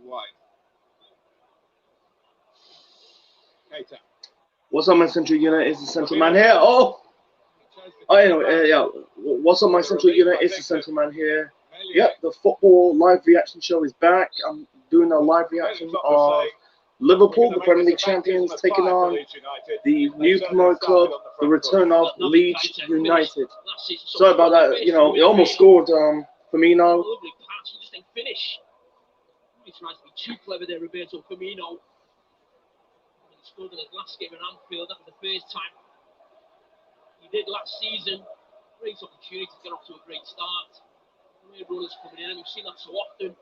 wide. Keita. What's up, my Central Unit? Is the Central Man here? Oh, anyway, yeah. What's up, my Central Unit? Is the Central Man here? Yep, the football live reaction show is back. I'm doing a live reaction of Liverpool, the Premier League champions, taking on the new promoted club, the return of Leeds United. Sorry about that. You know, it almost scored. Firmino. Lovely pass, he just didn't finish. He tries to be too clever there, Roberto Firmino. He scored in his last game at Anfield. That was the first time he did last season. Great opportunity to get off to a great start. Great runners coming in, and we've seen that so often.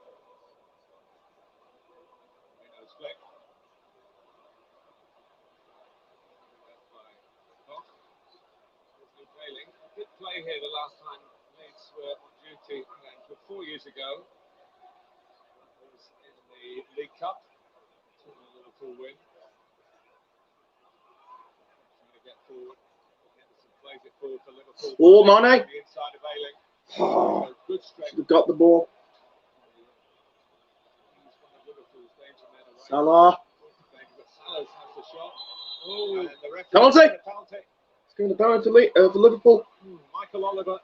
Did play here the last time Leeds were on duty 4 years ago. It was in the League Cup. Liverpool win. Trying to get forward. Henderson plays it forward for Liverpool. Oh, Mane. The inside of Ayling. Oh, Good strength. should have got the ball. He's one of Liverpool's danger men away. Salah. Salah has the shot. Oh, and the referee Penalty. Penalty. Going to penalty for Liverpool. Michael Oliver,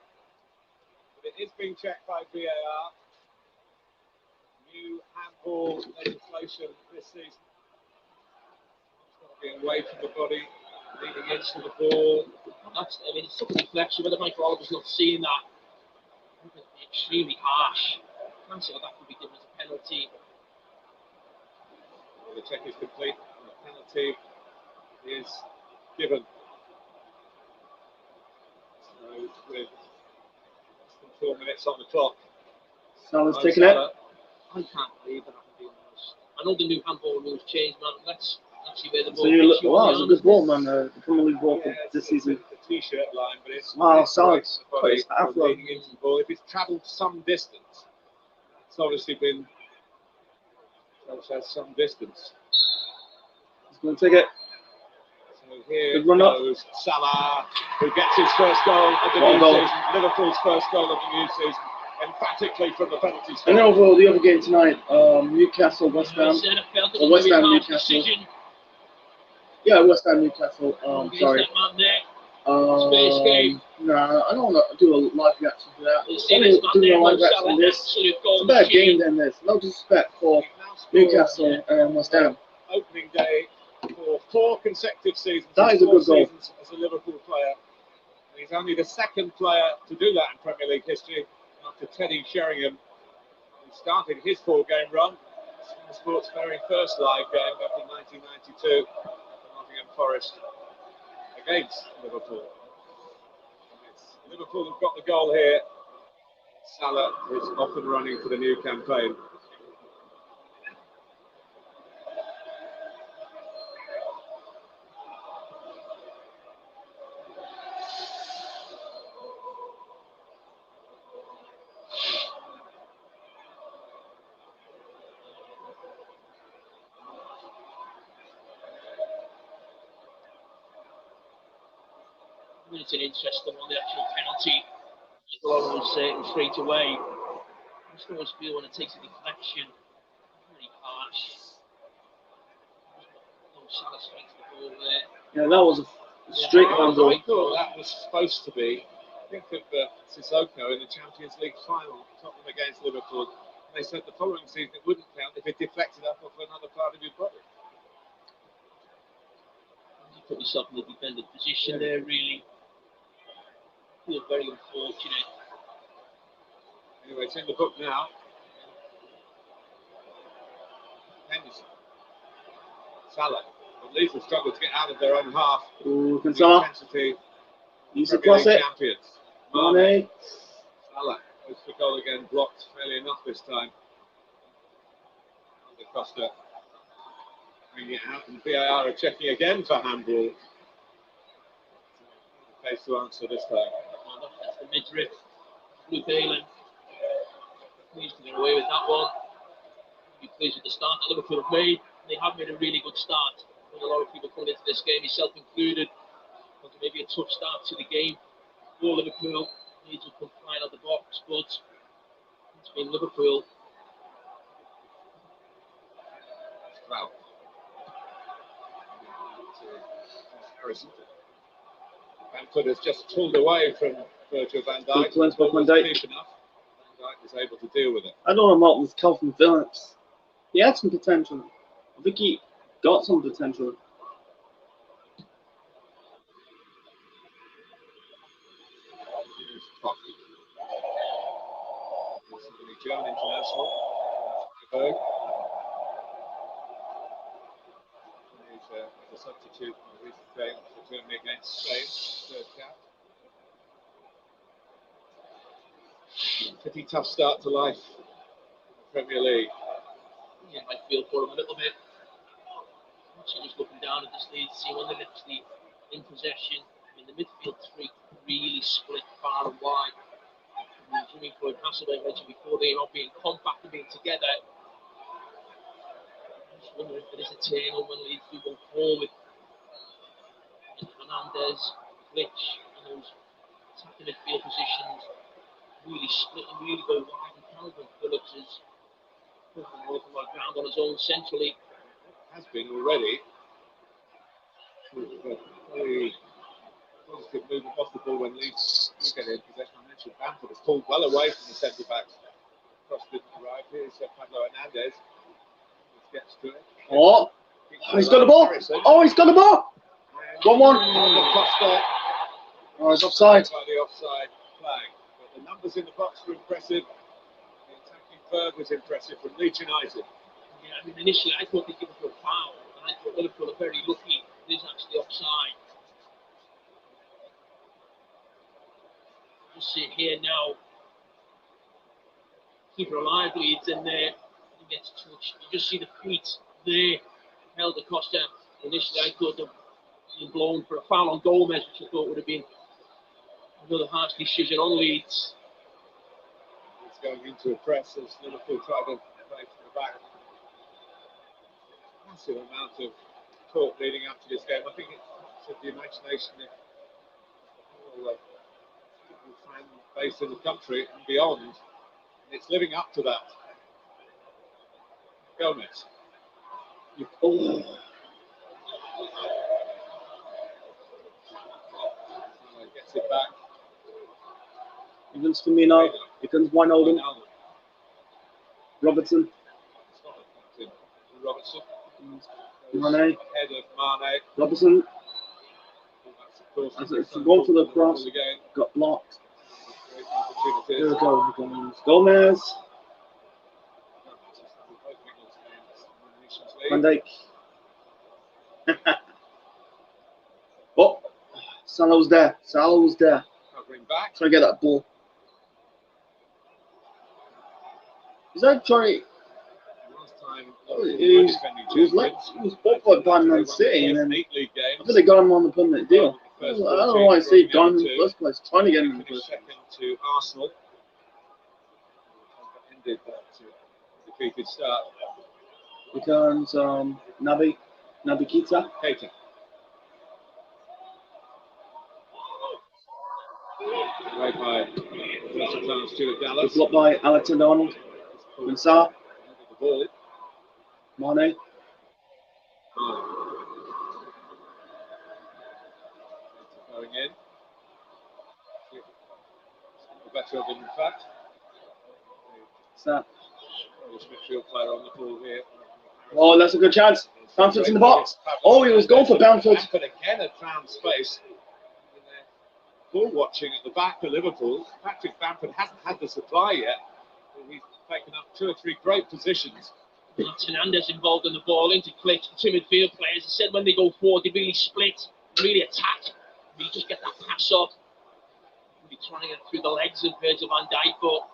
but it is being checked by VAR. New handball legislation this season. It's got to be away from the body, leaning into the ball. That's, I mean, it's such a deflection. Whether Michael Oliver's not seeing that, it would be extremely harsh. I can't see how that could be given as a penalty. Well, the check is complete, and the penalty is given. With less than 4 minutes on the clock. Salah's taking it. I can't believe that I'm being honest. I know the new handball rules changed, man. Let's see where the ball So wow, it's a good ball, man. The Premier League ball for this season. The t-shirt line, but it's Salah's put his afro. Leaning into the ball. If it's travelled some distance, it's obviously been some distance. He's going to take it. So here goes Salah, who gets his first goal of the new season. Liverpool's first goal of the new season, emphatically from the penalty spot. And over the other game tonight, Newcastle, West Ham. Or West Ham, Newcastle. Yeah, West Ham, Newcastle. Sorry. Nah, I don't want to do a live reaction to that. I'm doing a live reaction to this. It's a better game than this. No disrespect for Newcastle and West Ham. Opening day for 4 consecutive seasons. That is a good goal. As a Liverpool player. And he's only the second player to do that in Premier League history after Teddy Sheringham, who started his 4-game run. Sky Sports' very first live game back in 1992 for Nottingham Forest against Liverpool. Liverpool have got the goal here. Salah is off and running for the new campaign. It's an interesting one, the actual penalty. It was straight away. I just always feel when it takes a deflection, really harsh. Salah strikes the ball there. Yeah, that was a straight handball. I thought that was supposed to be. Think of Sissoko in the Champions League final, Tottenham against Liverpool. And they said the following season it wouldn't count if it deflected up off another part of your body. You put yourself in the defender's position there, really. Feel very unfortunate. Anyway, it's in the book now. Henderson. Salah. At least have struggled to get out of their own half. Ooh, Salah. Use the cross it. Champions. Mane. Salah goes for goal again, blocked fairly enough this time. Under Costa. Bringing it out, and VAR are checking again for handball. Case to answer this time. That's the midriff. Luke Ayling. Pleased to get away with that one. Be pleased with the start that Liverpool have made. They have made a really good start. With a lot of people coming into this game, yourself included. Maybe a tough start to the game for Liverpool. Leeds will come flying out the box, but it's been Liverpool Wow. Harrison. Bamford has just pulled away from Virgil van Dijk. Good play by Van Dijk. Deep enough. Van Dijk was able to deal with it. I don't know about this Calvin Phillips. He had some potential. I think he got some potential. German international. Berg. He's a substitute in the recent game for Germany against Spain. Third cap. Pretty tough start to life in the Premier League. Yeah, I feel for him a little bit. Actually, just looking down at this lead, see when they're actually in possession. I mean, the midfield three really split far and wide. Jimmy Floyd Hasselbeck mentioned before, they're not being compact and being together. I'm just wondering if there is a turn on when Leeds do go forward. And Hernandez, Glitch, and those attacking midfield positions really split and really go wide. And Calvin Phillips is putting an awful lot of ground on his own centrally. Has been already. Very positive movement off the ball when Leeds do get in possession. I mentioned Bamford has pulled well away from the centre backs. Cross didn't arrive. Here's Pablo Hernandez. He gets to it. Oh, he's got the ball. Oh, he's got the ball. 1-1. Oh, it's offside. By the offside flag. But the numbers in the box were impressive. The attacking third was impressive from Leeds United. Yeah, I mean, initially I thought they'd give it for a foul, and I thought Liverpool are very lucky. It is actually offside. Just see it here now. Keeper alive Leeds in there. He gets touched. You just see the feet there. Held across there. Initially I thought they'd been blown for a foul on Gomez, which I thought would have been another harsh decision on Leeds. It's going into a press as Liverpool try to play from the back. Massive amount of talk leading up to this game. I think it's the imagination of all the fan base in the country and beyond. It's living up to that. Gomez. Oh. Gets it back. Evans Firmino. Here comes Wijnaldum. Robertson. Robertson. Mane. Ahead of Mane. Robertson. It's gone for the cross. Again. Got blocked. Great Here we opportunities. go. Gomez. Van Dijk. Oh, Salah was there. Covering back. Trying to get that ball. Is that trying? Last time He was bought by Man City, and then I think they got him on the permanent deal. I don't know why I say got him in the first place. Trying to get him in the first place. Second to Arsenal. Ended that defeated start. Here comes Naby Keita. Keita. Right by versatile Stuart Dallas. Blocked by Alexander Arnold. Mensah. The ball. Mane. Going in. Better of him, in fact. What's that? Polish midfield player on the ball here. Oh, that's a good chance. Bamford's in the box. Oh, he was going for Bamford. Bamford again had found space. Ball watching at the back for Liverpool. Patrick Bamford hasn't had the supply yet. He's taken up 2 or 3 great positions. That's Hernandez involved in the ball into Klitsch. The 2 midfield players, I said when they go forward, they really split, really attack. You just get that pass off. You'll be trying to get through the legs of Virgil van Dijk, but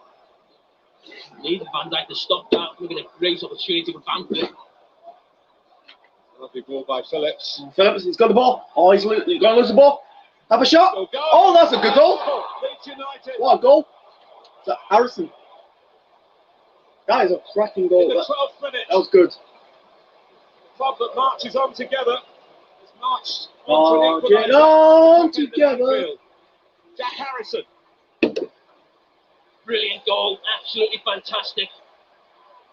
needed Van Dijk to stop that. We're going to raise opportunity for Bamford. Lovely ball by Phillips. Phillips, he's got the ball. Oh, he's going to lose the ball. Have a shot. Oh, that's a good goal. Leeds United. What a goal. Is that Harrison? That is a cracking goal. In the 12th minute. That was good. The club that marches on together. It's marched on Marching on together. Jack Harrison. Brilliant goal. Absolutely fantastic.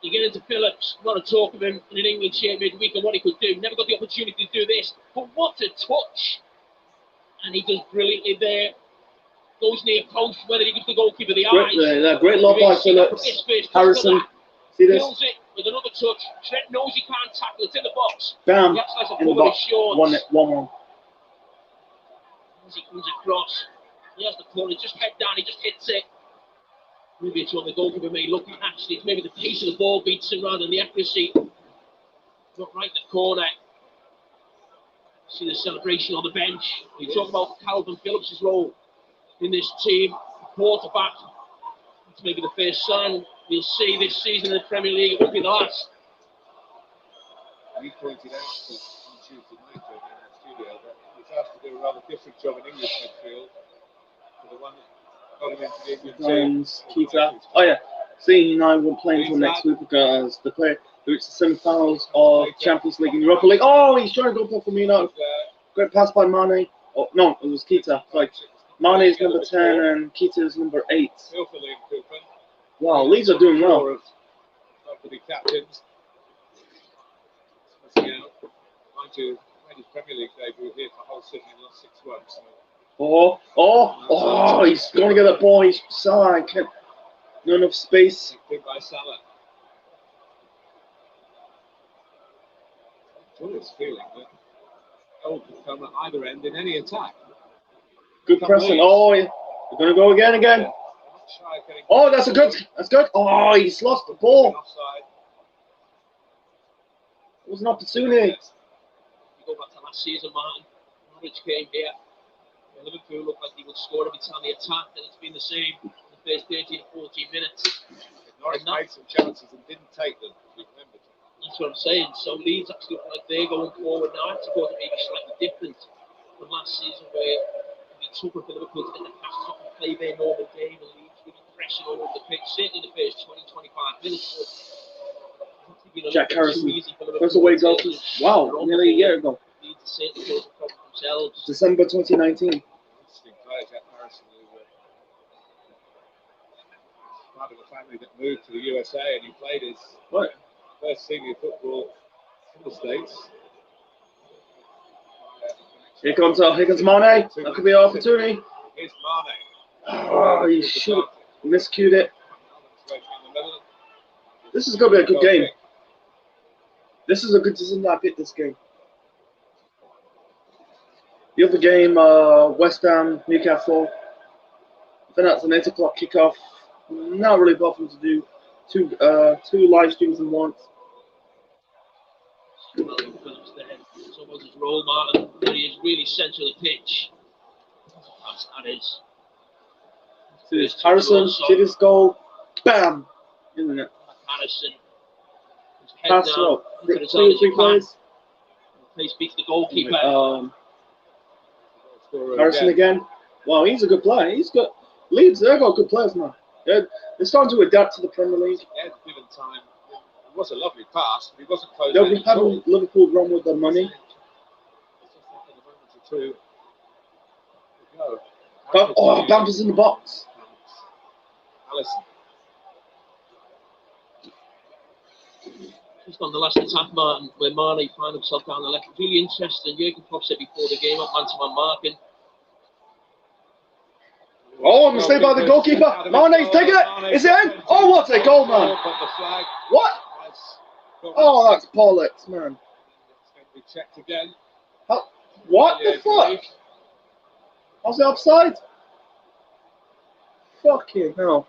You get into Phillips, a lot of talk of him in an England shirt midweek and what he could do. Never got the opportunity to do this, but what a touch! And he does brilliantly there. Goes near post, whether he gives the goalkeeper the eyes. Great lob by Phillips. Harrison, see this? Kills it with another touch. Trent knows he can't tackle. It's in the box. Bam! He actually has to In the cover box. his shorts. 1-1. As he comes across, he has the corner. Just head down. He just hits it. Maybe it's what the goalkeeper may look at. Actually, it's maybe the pace of the ball beats him rather than the accuracy. Not right in the corner. See the celebration on the bench. We talk about Calvin Phillips' role in this team. Quarterback. It's maybe the first sign we'll see this season in the Premier League. It won't be the last. He pointed out on Tuesday night in our studio that he's asked to do a rather different job in English midfield to the one that got him into the England team. Keita. Oh yeah, seeing United won't play until next week because the player who reached the semi-finals of Champions League and Europa League. Oh, he's trying to go for Firmino. Great pass by Mane. Oh no, it was Keita. Like Mane is number 10 and Keita is number 8. Wow, Leeds are doing well. Not to be captains. Trying to make his Premier League debut here for Hull City in the last 6 months. Oh, he's going to get that ball. He's Salah. Not enough space. Picked by Salah. Joyous feeling that goal could come at either end in any attack. Good pressing. Oh, yeah. They're going to go again. Oh, that's good. Oh, he's lost the ball. It was an opportunity. You go back to last season, Martin. Norwich came here. Liverpool looked like they would score every time they attacked, and it's been the same in the first 13 or 14 minutes. Norwich made some chances and didn't take them. That's what I'm saying. So Leeds actually look like they're going forward now. I suppose it may be slightly different from last season, where it'd be tougher for Liverpool to get the passes off and play their normal game, and Leeds really pressing all over the pitch, certainly in the first 20-25 minutes. Jack Harrison. First away goal. Wow, nearly a year ago. December 2019. Jack Harrison, who part of a family that moved to the USA, and he played his first senior football in the States. Here comes Mane. That could be an opportunity. Here's Mane. Oh, he should have miscued it. This is going to be a good game. This is a good decision. I picked this game. The other game, West Ham, Newcastle. Then that's an 8 o'clock kickoff. Not really bothered to do two live streams in once. It's almost his role, Martin. He is really centre of the pitch. That is. See this Harrison, see this goal. Bam! Isn't it? Harrison. Pass up. 2 or 3 plays. He beats the goalkeeper. Harrison again. Wow, he's a good player. He's got Leeds. They've got good players now. They're starting to adapt to the Premier League. Yeah, given time. It was a lovely pass, but he wasn't close. They'll be having Liverpool run with their money. Bamford's in the box. Allison. Just on the last attack, Martin, where Mane found himself down the left. Really interesting. Jurgen Klopp said before the game, up man-to-man marking. Oh, mistake by the goalkeeper. Mane's taking it. Is it in? Oh, what a goal, man. What? Oh, that's bollocks, man. We checked again. What the fuck? How's it offside? Fucking hell.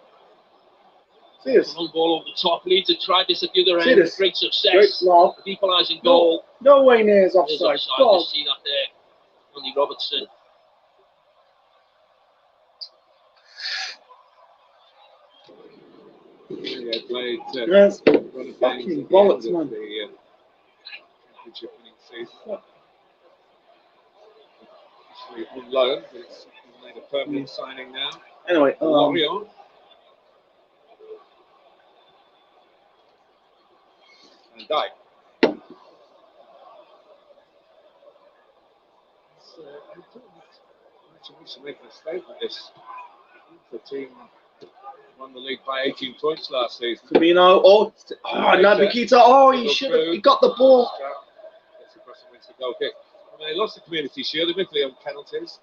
See this? Long ball over the top. Leeds have tried this at the other See end. this? Great success. Great lob. Equalising goal. No way near is There's offside. offside. You see that there. Andy Robertson. Yeah, played. That's fucking bollocks, man. The championship winning season. Actually on loan, but it's made a permanent signing now. Anyway, Lorient. And Dyke. We should make a mistake with this. The team Won the league by 18 points last season. Firmino. Oh, Naby Keita. Oh, he should have. He got the ball. Gets across and wins the goal kick. They lost the Community Shield, admittedly on penalties.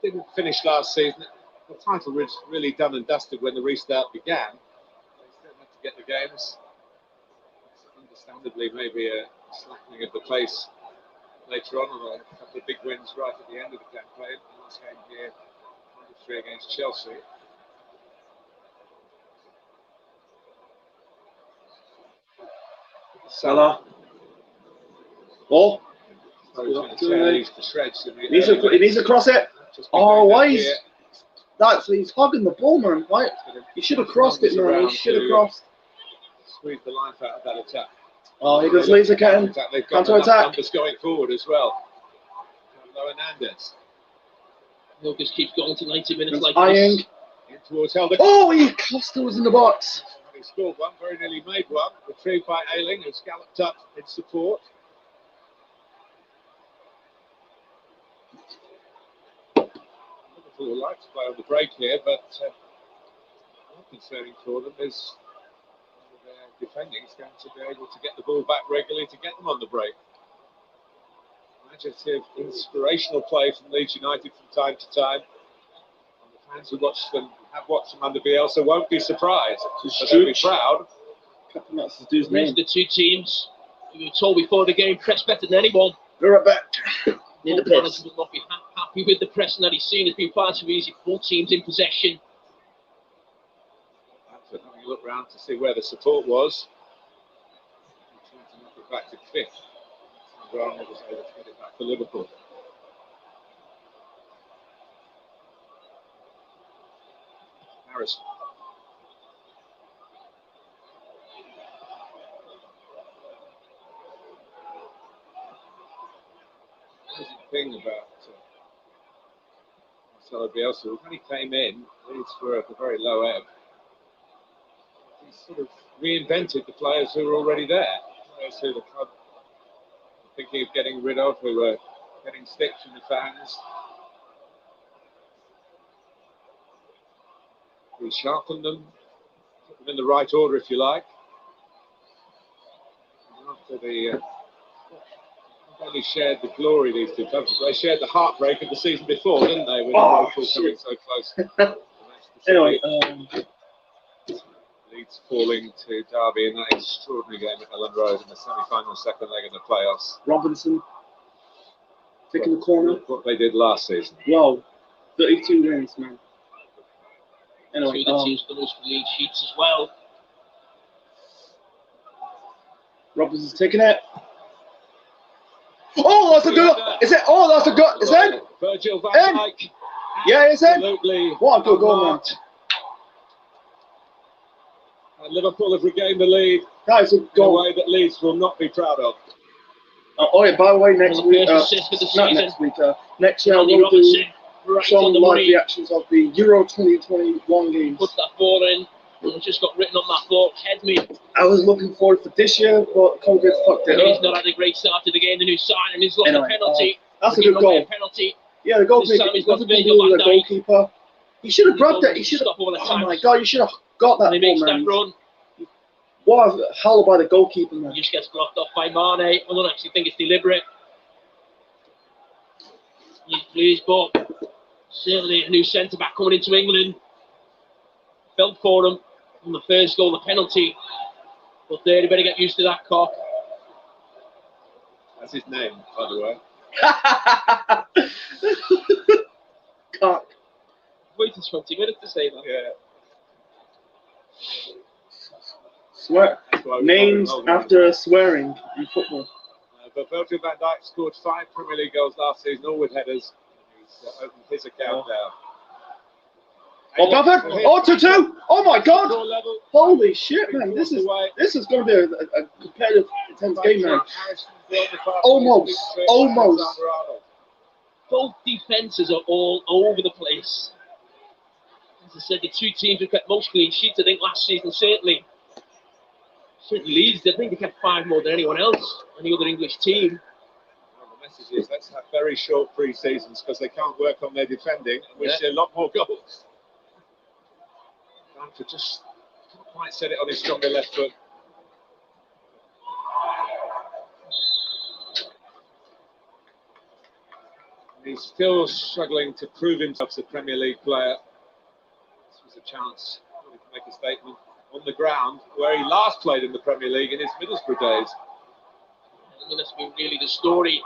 Didn't finish last season. The title was really done and dusted when the restart began. They still had to get the games. Understandably, maybe a slackening of the pace later on, although a couple of big wins right at the end of the campaign. The last game here, 3 against Chelsea. Salah. Oh. He needs to cross it. Oh, why is he's hogging the ball, man? Why? He should have crossed it, man. He should have crossed. Squeeze the life out of that attack. Oh, he does laser cannon. Counter attack. Numbers going forward as well. Hernandez. Lucas keeps going to 90 minutes like this. In towards Helder. Oh, he Costa was in the box. He scored one, very nearly made one. Retrieved by Ayling, who's galloped up in support. Liverpool would like to play on the break here, but more concerning for them is their defending is going to be able to get the ball back regularly to get them on the break. Imaginative, inspirational play from Leeds United from time to time. And the fans who watch them, have watched them under Bielsa, won't be surprised. But they'll be proud. The two teams, we were told before the game, press better than anyone. We're right back. Need the manager will not be happy with the pressing that he's seen. It's been far too easy. Both teams in possession. After having a look round to see where the support was, trying to knock it back to fifth. Brown was able to get it back for Liverpool. Harris. The thing about Marcelo Bielsa, when he came in, Leeds were at the very low ebb. He sort of reinvented the players who were already there, players who the club were thinking of getting rid of, who were getting sticks from the fans. He sharpened them, put them in the right order, if you like. And after the not only shared the glory these two clubs, they shared the heartbreak of the season before, didn't they? With Liverpool coming so close. Anyway, Leeds falling to Derby in that extraordinary game at Ellen Road in the semi-final second leg of the playoffs. Robinson taking the corner. What they did last season. Wow, 32 wins, man. Anyway, the teams with the most league sheets as well. Robinson's taking it. Oh, that's a good. Is it? Oh, that's a good. Is it? Virgil van Dijk. Yeah, is it? Absolutely. What a good goal, man. And Liverpool have regained the lead. That is a goal. In a way that Leeds will not be proud of. Oh yeah, by the way, next week, not next week, next year we'll do some live reactions of the Euro 2021 games. Put that ball in. It just got written on that ball. Head me. I was looking forward for this year, but COVID fucked it up. He's not had a great start to the game. The new signing, he's lost a penalty. That's a good goal. Penalty. Yeah, the goalkeeper. Nothing to do with the goalkeeper. He should have grabbed it. He should have. Oh my god, you should have got that ball, man. Run. What a howl by the goalkeeper, man. He just gets blocked off by Mane. I don't actually think it's deliberate. He's pleased, but certainly a new centre back coming into England. Felt for him on the first goal, the penalty. But they better get used to that cock. That's his name, by the way. Cock. Waiting 20 minutes to say that. Yeah. Swear. Names after swearing in football. But Virgil van Dijk scored 5 Premier League goals last season, all with headers. He's opened his account now. Oh, Bamford! Oh, 2-2! Oh my God! Holy shit, man! This is going to be a competitive, intense game, man. Almost. Both defences are all over the place. As I said, the two teams have kept most clean sheets. I think last season, certainly Leeds. I think they kept 5 more than anyone else, any other English team. Well, the message is let's have very short pre-seasons because they can't work on their defending, and we see a lot more goals. Bamford just couldn't quite set it on his stronger left foot. He's still struggling to prove himself as a Premier League player. This was a chance to make a statement on the ground where he last played in the Premier League in his Middlesbrough days. I mean, that's been really the story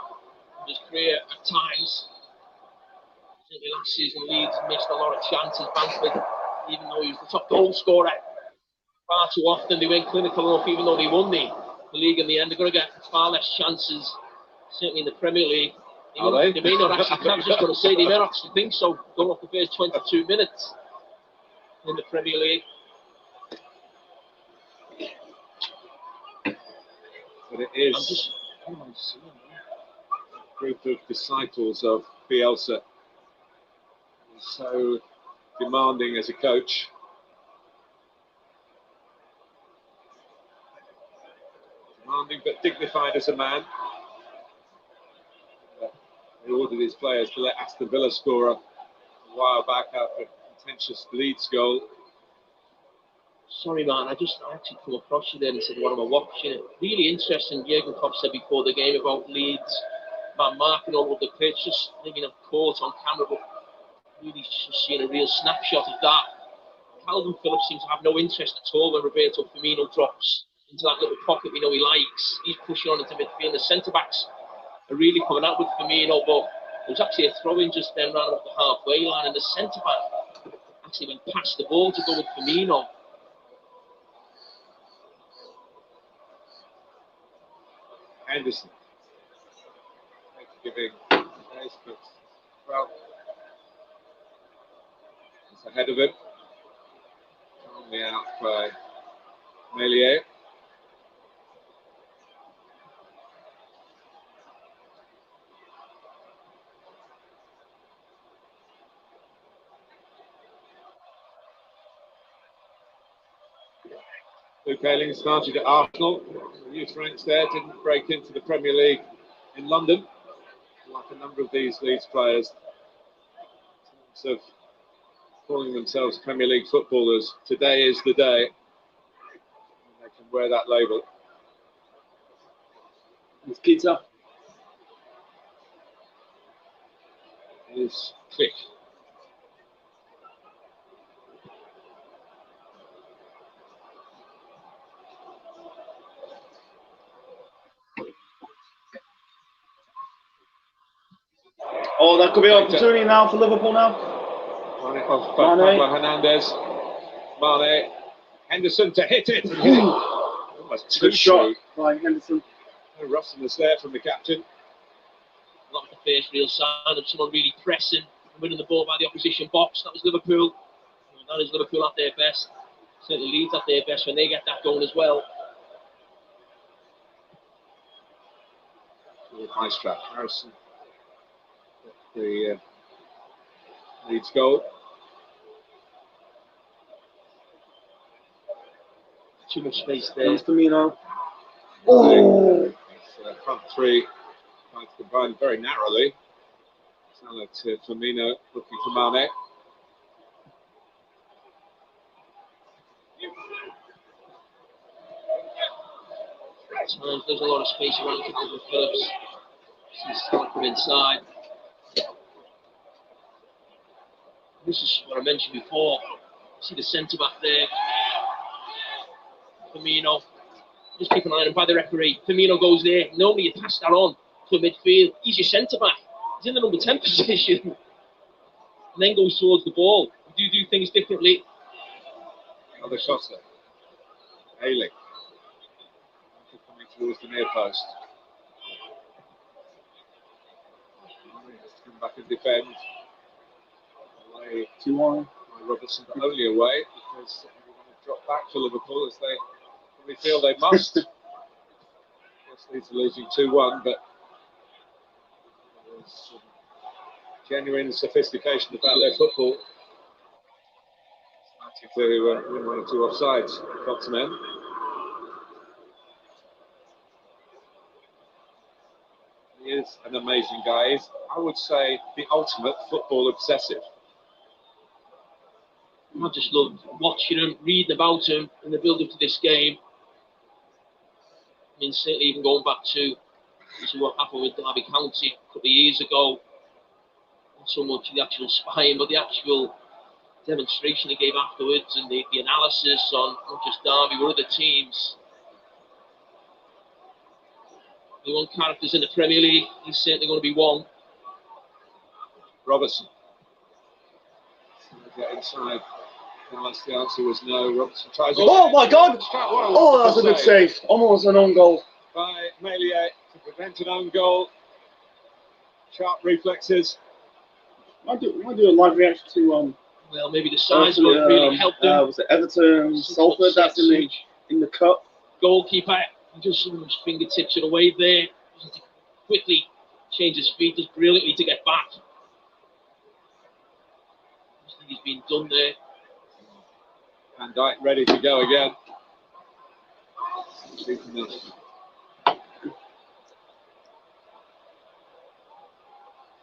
of his career at times. Certainly last season, Leeds missed a lot of chances. Bamford, even though he was the top goal scorer, far too often they weren't clinical enough, even though they won the league in the end. They're going to get far less chances, certainly in the Premier League. They may not actually, I was just going to say, they may not actually think so, going off the first 22 minutes in the Premier League. But it is a group of disciples of Bielsa. He's so demanding as a coach. Demanding but dignified as a man. He ordered his players to let Aston Villa score a while back after a contentious Leeds goal. Sorry, man, I actually come across you there and said, what am I watching? Really interesting. Jurgen Klopp said before the game about Leeds, man marking all over the pitch, just living a court on camera, but really just seeing a real snapshot of that. Calvin Phillips seems to have no interest at all when Roberto Firmino drops into that little pocket we know he likes. He's pushing on into midfield. The centre-backs are really coming out with Firmino, but there was actually a throw-in just then round about the halfway line, and the centre-back actually went past the ball to go with Firmino. Henderson giving space, but well, it's ahead of him. Calmly out by Melier. Luke Ayling started at Arsenal. The youth ranks there, didn't break into the Premier League in London, like a number of these Leeds players. In terms of calling themselves Premier League footballers, today is the day they can wear that label. It's Peter. Is Click. Oh, that could be an opportunity now for Liverpool now. Pablo Hernandez. Mane. Henderson to hit it. Almost too Good shot by Henderson. No roughness there from the captain. Not the first real sign of someone really pressing and winning the ball by the opposition box. That was Liverpool. That is Liverpool at their best. Certainly Leeds at their best when they get that going as well. High strap. Harrison. The Leeds goal. Too much space there. Comes Firmino. Oh! Front three trying to combine very narrowly. Salah to Firmino, looking for Mane. At times there's a lot of space around Calvin Phillips. See Salah come inside. This is what I mentioned before. See the centre back there. Firmino. Just keep an eye on him by the referee. Firmino goes there. Normally you pass that on to midfield. He's your centre back. He's in the number 10 position. And then goes towards the ball. You do things differently. Another shot there. Ayling. Coming towards the near post. Has to come back and defend. Away 2-1. by Robertson, but only away because they're going to drop back for Liverpool as they probably feel they must. Of course, Leeds are losing 2-1, but there's genuine sophistication about their football. To win 1 or 2 offsides, got to men. He is an amazing guy. He's, I would say, the ultimate football obsessive. I just loved watching them, reading about them in the build-up to this game. I mean, certainly even going back to what happened with Derby County a couple of years ago. Not so much the actual spying, but the actual demonstration he gave afterwards and the analysis on not just Derby, but other teams. The one characters in the Premier League, he's certainly going to be one. Robertson. Get inside. Dallas, the answer was no. Robertson tries. Oh my God! Oh, that's a good save. Almost an own goal. By Melier to prevent an own goal. Sharp reflexes. I do a live reaction to well, maybe the size of it really helped them. Was it Everton, Salford? That's in the cup. Goalkeeper just his fingertips it away there. Just quickly change his feet just brilliantly to get back. I think he's been done there. Van Dijk ready to go again.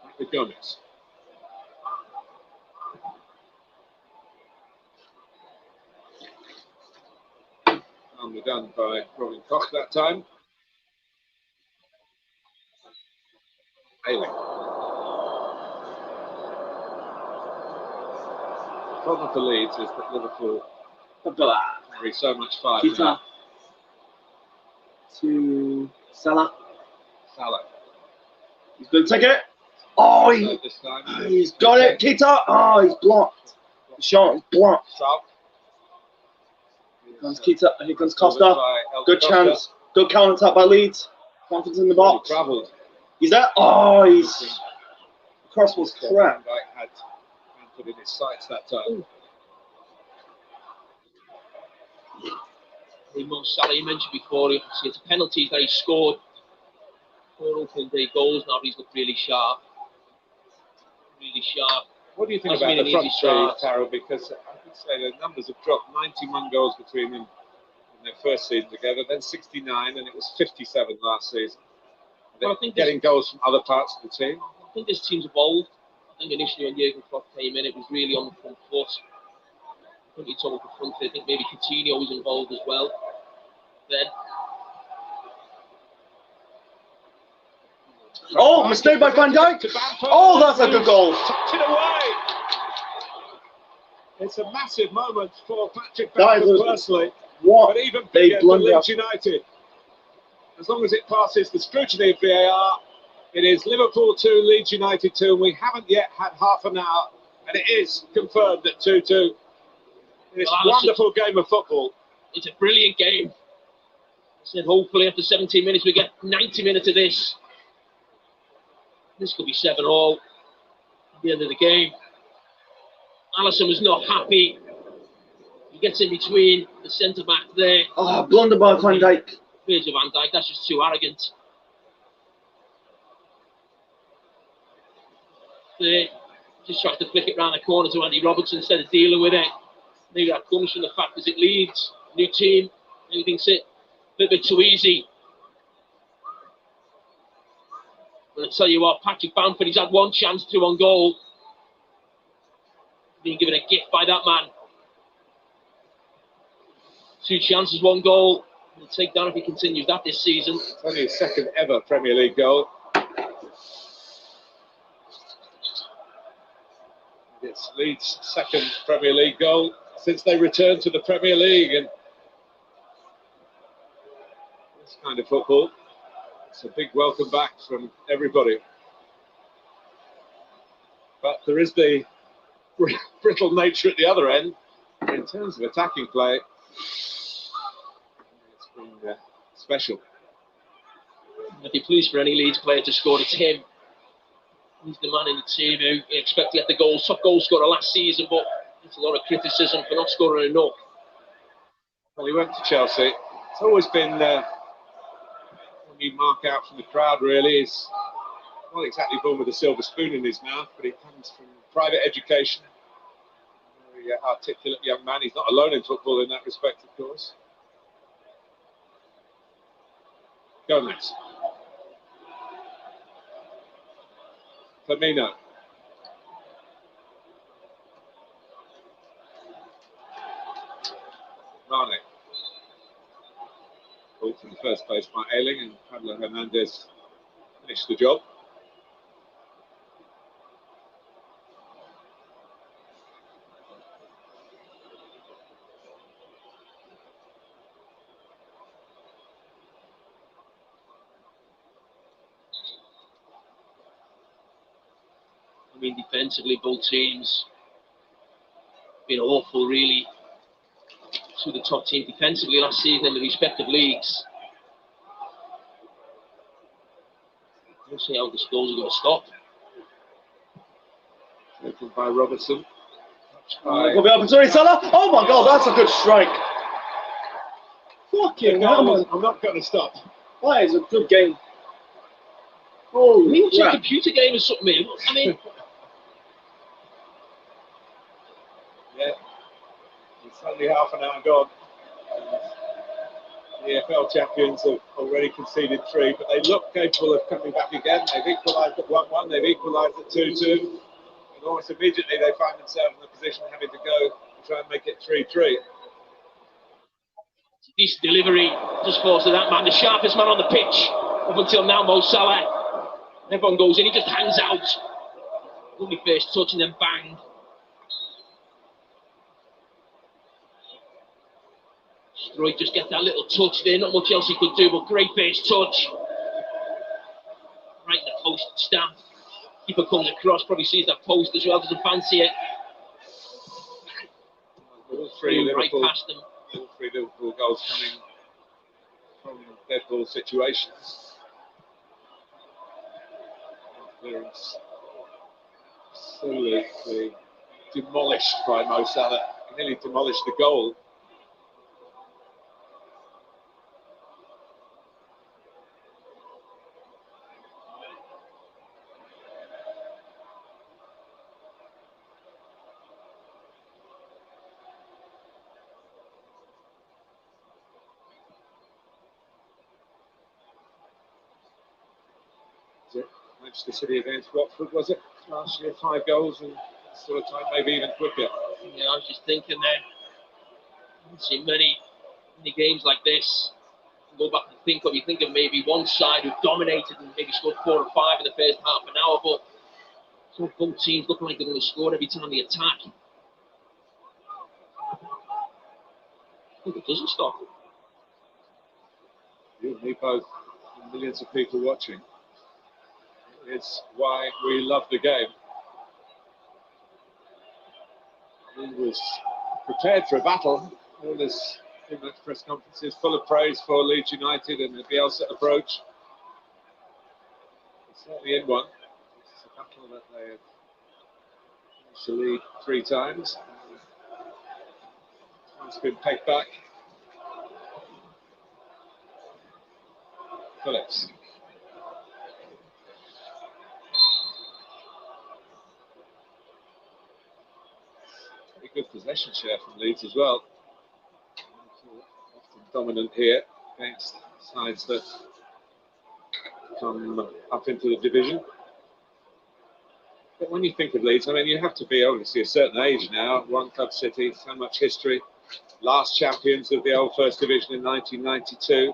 Back with Gomez. Calmly done by Robin Koch that time. Ailing. The problem for Leeds is that Liverpool carry so much fire. Kita to Salah. Salah. He's going to take it. Oh, he's got it. Kita. Oh, he's blocked. The shot is blocked. Sharp. Here comes Kita. Here comes Costa. Good chance. Good counter attack by Leeds. Confidence in the box. Travelled. He's there. Oh, he's. The cross was crap. Had put in his sights that time. Mo Salah, you mentioned before, it's penalties that he scored. 4 opening day goals now, he's looked really sharp. Really sharp. What do you think about the front three, Carol? Because I would say the numbers have dropped. 91 goals between them in their first season together, then 69, and it was 57 last season. Well, I think getting goals from other parts of the team. I think this team's evolved. I think initially when Jurgen Klopp came in, it was really on the front foot. I think it's on the front foot. I think maybe Coutinho was involved as well. Then. Oh, mistake by Van Dijk. Oh, that's a good goal. Tucked it away. It's a massive moment for Patrick Bamford personally. What but even bigger for Leeds United. As long as it passes the scrutiny of VAR, it is Liverpool 2, Leeds United 2, and we haven't yet had half an hour, and it is confirmed at 2-2. This wonderful game of football. It's a brilliant game. I said hopefully after 17 minutes we get 90 minutes of this. This could be 7-all at the end of the game. Alisson was not happy. He gets in between the centre-back there. Oh, blunder by Van Dijk. Virgil van Dijk, that's just too arrogant. There, just tries to flick it round the corner to Andy Robertson instead of dealing with it. Maybe that comes from the fact that it leads, new team, maybe thinks it a little bit too easy. But I tell you what, Patrick Bamford, he's had one chance through on goal. Being given a gift by that man. 2 chances, 1 goal. He'll take down if he continues that this season. It's only his second ever Premier League goal. It's Leeds' second Premier League goal since they returned to the Premier League. And this kind of football, it's a big welcome back from everybody. But there is the brittle nature at the other end. In terms of attacking play, it's been special. I'd be pleased for any Leeds player to score. It's him. He's the man in the team who you expect to get the goals. Top goal scorer last season, but it's a lot of criticism for not scoring enough. Well, he went to Chelsea. It's always been when you mark out from the crowd, really. He's not exactly born with a silver spoon in his mouth, but he comes from private education. Very articulate young man. He's not alone in football in that respect, of course. Gomez. Firmino. first place by Ayling, and Pablo Hernandez finished the job. I mean, defensively, both teams been awful, really, to the top team defensively last season in the respective leagues. We'll see how the scores are going to stop. Taken by Robertson. Could be opportunity, Salah. Oh my God, that's a good strike. Fucking hell, man. I'm not going to stop. That is a good game. Holy It's a crap. computer game or something. I mean, Yeah, it's only half an hour gone. The EFL champions have already conceded 3, but they look capable of coming back again. They've equalised at 1-1, they've equalised at 2-2, and almost immediately they find themselves in a position of having to go and try and make it 3-3. this delivery just falls to that man, the sharpest man on the pitch up until now, Mo Salah. Everyone goes in, he just hangs out. Lovely first touch and then bang. Stroy just get that little touch there, not much else he could do, but great first touch. Right in the post stamp. Keeper comes across, probably sees that post as well, doesn't fancy it. All three right Liverpool, past them. all 3 Liverpool goals coming from dead ball situations. Clearance absolutely demolished by Mo Salah. He nearly demolished the goal. Manchester City against Watford, was it? Last year, 5 goals, and sort of time maybe even quicker. Yeah, I was just thinking then. I haven't seen many games like this. Go back and think of maybe one side who dominated and maybe scored 4 or 5 in the first half an hour, but so both teams look like they're going to score every time they attack. I think it doesn't stop. You and me both, and millions of people watching. It's why we love the game. He was prepared for a battle. All his press conferences full of praise for Leeds United and the Bielsa approach. It's certainly in one. It's a battle that they have managed to lead 3 times. It's been pegged back. Phillips. Very good possession share from Leeds as well. Often dominant here against sides that come up into the division. But when you think of Leeds, I mean, you have to be obviously a certain age now. One club city, so much history. Last champions of the old First Division in 1992.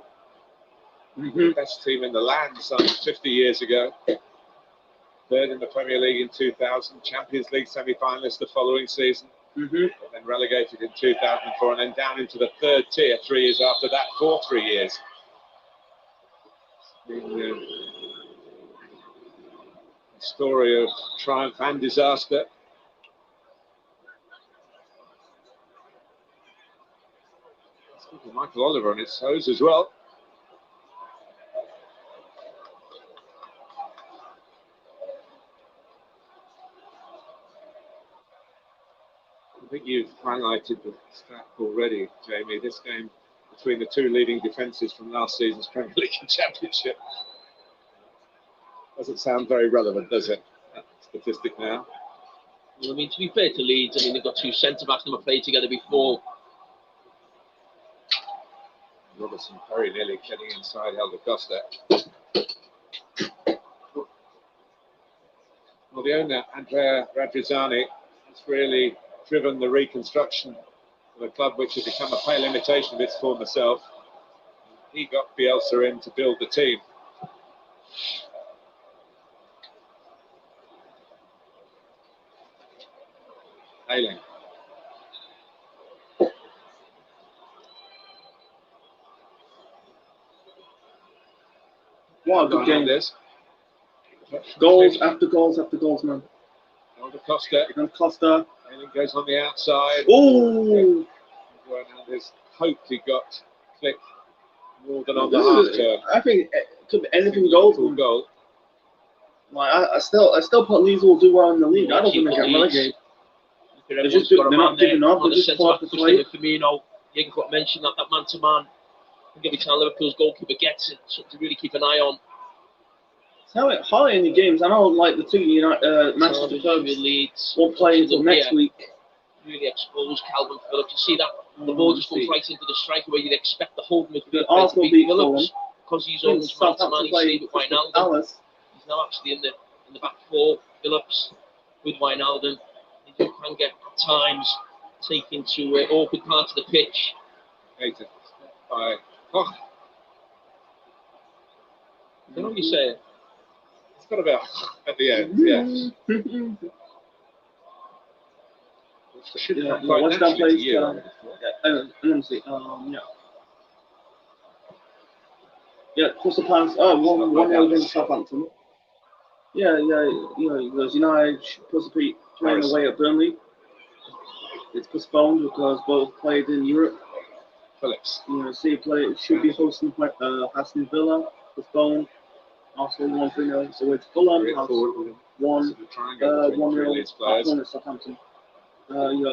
Best team in the land some 50 years ago. 3rd in the Premier League in 2000. Champions League semi-finalist the following season. Then relegated in 2004 and then down into the 3rd tier 3 years after that for 3 years. Been, a story of triumph and disaster. Michael Oliver on his toes as well. I think you've highlighted the stat already, Jamie. This game between the 2 leading defences from last season's Premier League and Championship doesn't sound very relevant, does it? That statistic now. Well, I mean, to be fair to Leeds, I mean, they've got 2 centre-backs that have played together before. Robertson very nearly getting inside Helder Costa. Well, the owner, Andrea Radrizzani, has really driven the reconstruction of a club which has become a pale imitation of its former self. he got Bielsa in to build the team. Ayling. What a good game. Goals after goals after goals, man. Elder Costa. And Costa. Ayling goes on the outside. Oh! Hernandez hoped he got click more than on the half turn. I think it could be anything goals. Goal. Like, I still put Leeds will do well in the league. I don't think they get relegated. They're not giving up. They're just put up the play. Firmino, Jürgen mentioned that man-to-man. I think every time Liverpool's goalkeeper gets it, something to really keep an eye on. It's hardly any games. I know, like the two Manchester clubs Leeds won't play until next week. Really exposed Calvin Phillips. You see that the ball just goes right into the striker where you'd expect the whole midfield to beat Phillips because he's always man-to-man. He's sleep with Wijnaldum. He's now actually in the back four. Phillips with Wijnaldum. He can get at times taken to awkward parts of the pitch. Hated by Koch. I don't know what you say. It's got a bit at the end, yes. West Ham plays. Let me see. Yeah, Crystal Palace. Oh, 1-0 against Southampton. Yeah. There's United supposed to be playing away at Burnley. It's postponed because both played in Europe. Phillips. City should be hosting Aston Villa. Postponed. Arsenal 1-3-0. So it's Fulham. 1-0 at Southampton.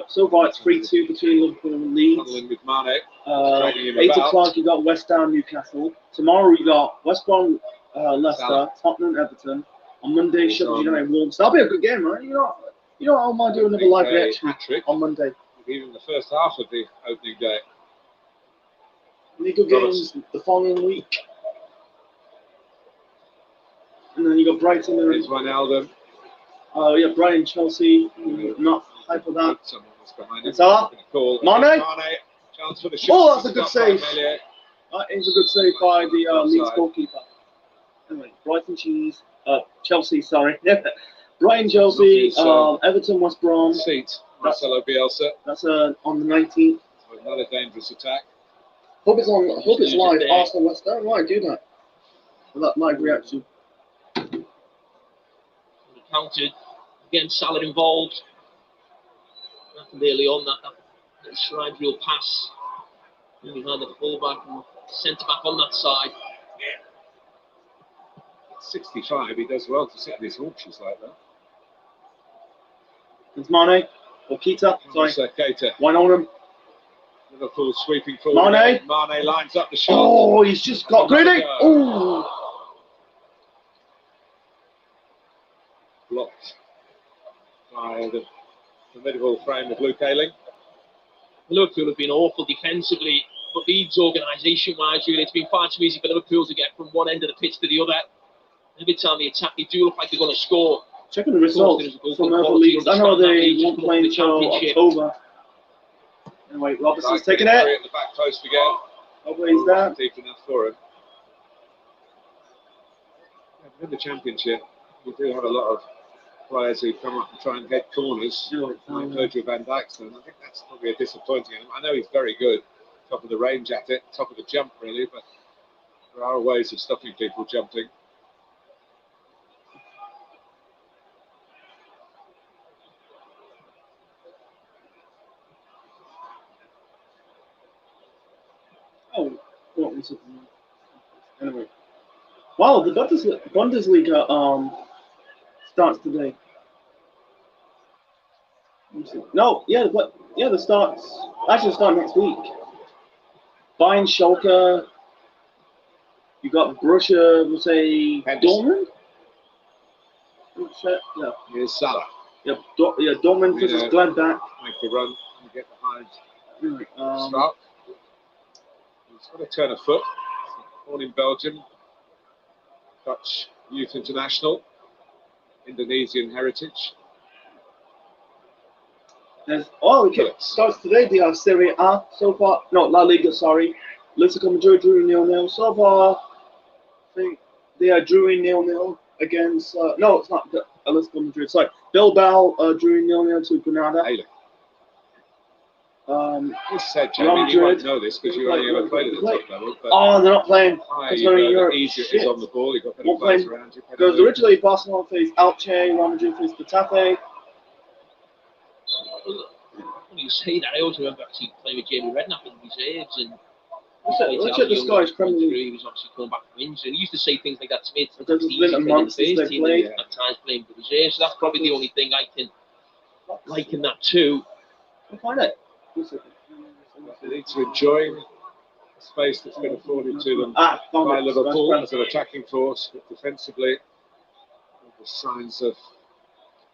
So far it's 3-2 between Liverpool and Leeds. With Mane, 8 o'clock you got West Ham, Newcastle. Tomorrow we got West Brom, Leicester, Tottenham, Everton. On Monday, Sheffield United, Wolves. That'll be a good game, right? You know, I might do another live reaction on Monday. Even the first half of the opening day. Any good games the following week? And then you got Brighton. There's Wijnaldum. Yeah, Brighton, Chelsea. Not hype of that. It's Mane. Chance for the shot. Oh, that's a good save. That is a good save by the Leeds goalkeeper. Anyway, Brighton, Chelsea, sorry. Brighton, Chelsea, Everton, West Brom. Marcelo Bielsa. That's on the 19th. Another dangerous attack. Hope it's live. Arsenal, West Ham. Why do that? For that live reaction. Counted. Again, Salah involved. Nothing really on that slide real pass. Behind the fullback and centre back on that side. Yeah. 65, he does well to sit on his haunches like that. It's Mane or Keita. Sorry. Keita. One on him. Liverpool sweeping forward. Mane lines up the shot. Oh, he's just got greedy. Oh. Blocked by the formidable frame of Luke Ayling. Liverpool have been awful defensively, but Leeds organisation-wise, really, it's been far too easy for Liverpool to get from one end of the pitch to the other. Every time they attack, they do look like they're going to score. Checking the results from other leagues. I know they won't play until October. Anyway, Robertson's taking it. At the back post again. Hopefully he's there. Deep enough for him. In the Championship, we do have a lot of players who come up and try and head corners. Like Virgil van Dijk's done. I think that's probably a disappointing. I know he's very good, top of the range at it, top of the jump really, but there are ways of stopping people jumping. Oh, what was it? Anyway. Wow, the Bundesliga starts today. No, the starts actually start next week. Bayern, Schalke. You got Borussia, we'll say Dortmund. Yeah. Here's Salah. Dortmund versus Gladbach. Make the run and get behind. Start. He's got a turn of foot. Born in Belgium. Dutch Youth International. Indonesian heritage. It starts today, the Serie A so far. No, La Liga, sorry. Atletico Madrid drew 0-0 so far. I think they are drawing 0-0 against. No, it's not Atletico Madrid. Sorry, Bilbao drew 0-0 to Granada. Haley. Um, You said, Jamie, you won't know this because you only ever played at the top level. But oh, they're not playing. you know that easier is on the ball. You've got better players around you. Because originally Barcelona faced Elche, Real Madrid faced Getafe. When you say that, I always remember actually playing with Jamie Redknapp in the reserves, and Let's check the Scottish Premier League. He was obviously coming back from injury, and he used to say things like that to me. It's Because the it's been a month since they played. At times playing for the reserves, so that's probably the only thing I can liken that to. I'll find it. They need to enjoy the space that's been afforded to them by Liverpool as an attacking force, but defensively, the signs of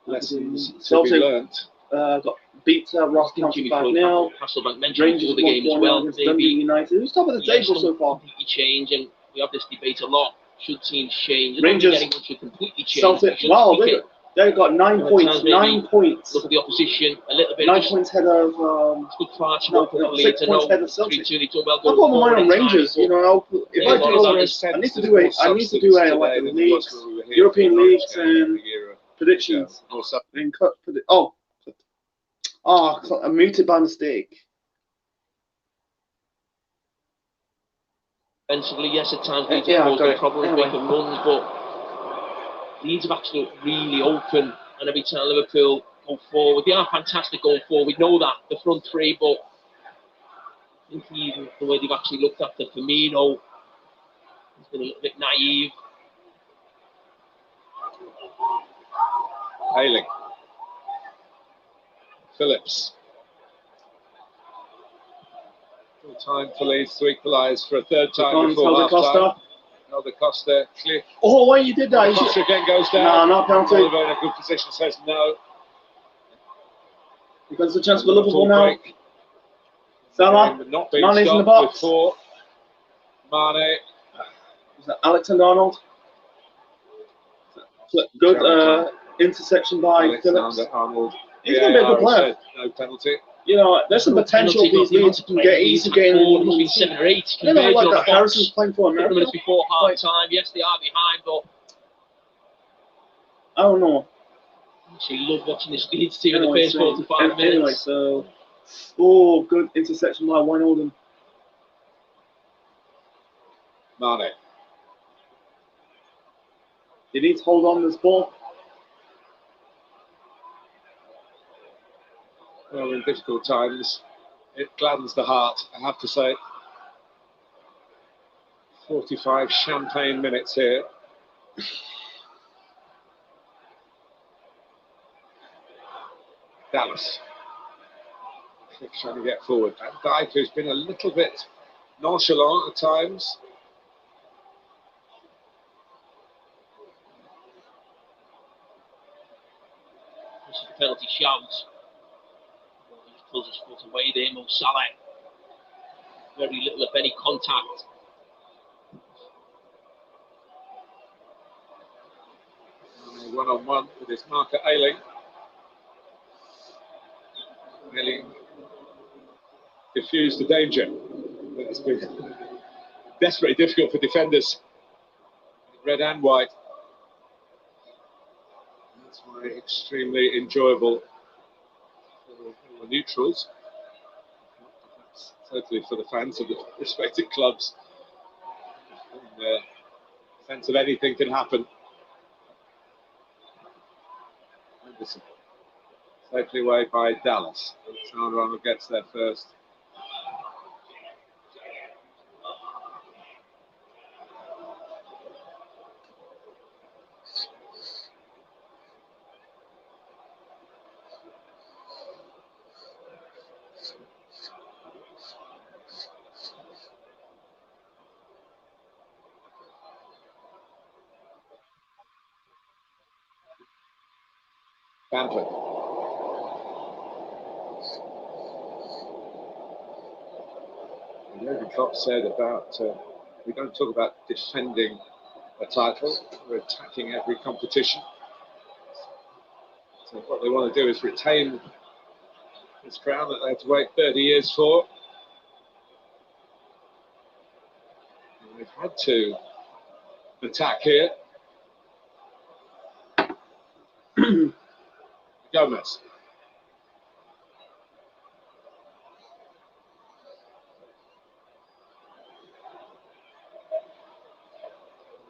lessons to be learnt. Got beat Ross County back now. Hasselbank mentioned before the game as well. Dundee United. Who's top of the table so far? Completely change, and we have this debate a lot. Should teams change? Rangers. Should completely change. Celtic. Wow, they've got 9 points. 9 points. Look at the opposition a little bit. 9 points ahead of. Good class. No, 6 points ahead of Celtic. 3-2, they well I'll put my mind on Rangers. You know, if I do, I need to do a like the leagues, European leagues, and predictions. I'm muted by mistake. Defensively, yes, at times Leeds have caused problems making runs, but Leeds have actually looked really open, and every time Liverpool go forward, they are fantastic going forward. We know that, the front three, but I think even the way they've actually looked after Firmino has been a little bit naive. Hailing. Phillips. Time for Leeds to equalise for a third time before half-time. Another Costa, clear. Oh, why you did that? Costa again goes down. No, not penalty. Oliver in a good position says no. Because the chance for Liverpool now. Salah, Mane's in the box. Mane. Is that Alexander-Arnold? Good intersection by Phillips. Arnold. He's going to be a good player. No penalty. You know, there's some potential these Leeds can get easy game. Must be 7 or 8. I don't know like that. Harrison's playing for America. Minutes before half time. Yes, they are behind, but I don't know. Actually, love watching this Leeds team in the first 45 minutes. Anyway, so good intersection by Wijnaldum. Mane. He needs to hold on to this ball. Well, in difficult times, it gladdens the heart, I have to say. 45 champagne minutes here. Dallas. Trying to get forward. Van Dijk, who's been a little bit nonchalant at times. This is a penalty shout. Pulls his foot away there, Mo Salah. Very little, if any, contact. One-on-one with his marker, Ayling. Ayling diffused the danger. It's been desperately difficult for defenders, red and white. That's why extremely enjoyable for the neutrals. That's totally for the fans of the respective clubs. In the sense of anything can happen. Anderson. Safely away by Dallas. Alexander-Arnold gets there first. Bamford. Jurgen Klopp said about, we don't talk about defending a title, we're attacking every competition. So what they want to do is retain this crown that they had to wait 30 years for. had to attack here. Gomez.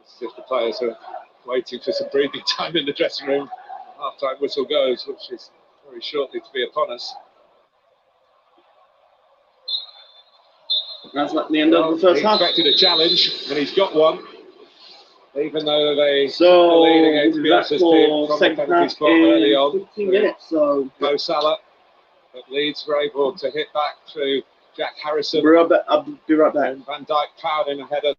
It's if the players are waiting for some breathing time in the dressing room. Half-time whistle goes, which is very shortly to be upon us. That's like the end of the first he half. expected a challenge, and he's got one. Even though they So lead we'll against be back Bielsa's team for from the second penalty half spot early in on. 15 minutes. So Mo Salah, but Leeds were able to hit back through Jack Harrison. I'll be right back. And Van Dijk powered in ahead of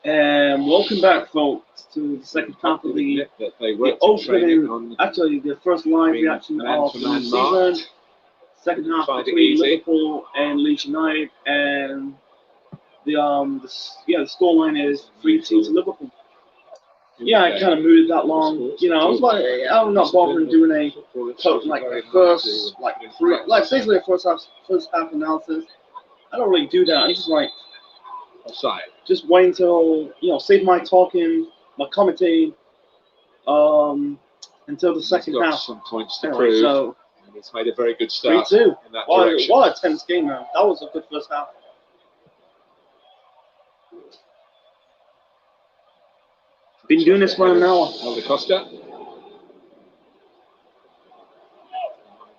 And welcome back, folks, to the second half of the opening, actually the first live reaction of the season. Second half between Liverpool and Leeds United, and the scoreline is 3-2 to Liverpool. Yeah, I kind of mooted that long. You know, I was like, I'm not bothering doing a first, basically a first half analysis. I don't really do that. I'm just like, just wait until, save my talking, my commentating, until the second half. Some points to prove. So, and it's made a very good start 3-2. In that direction. What a tense game, man. That was a good first half. Been doing this for an hour. Alda Costa.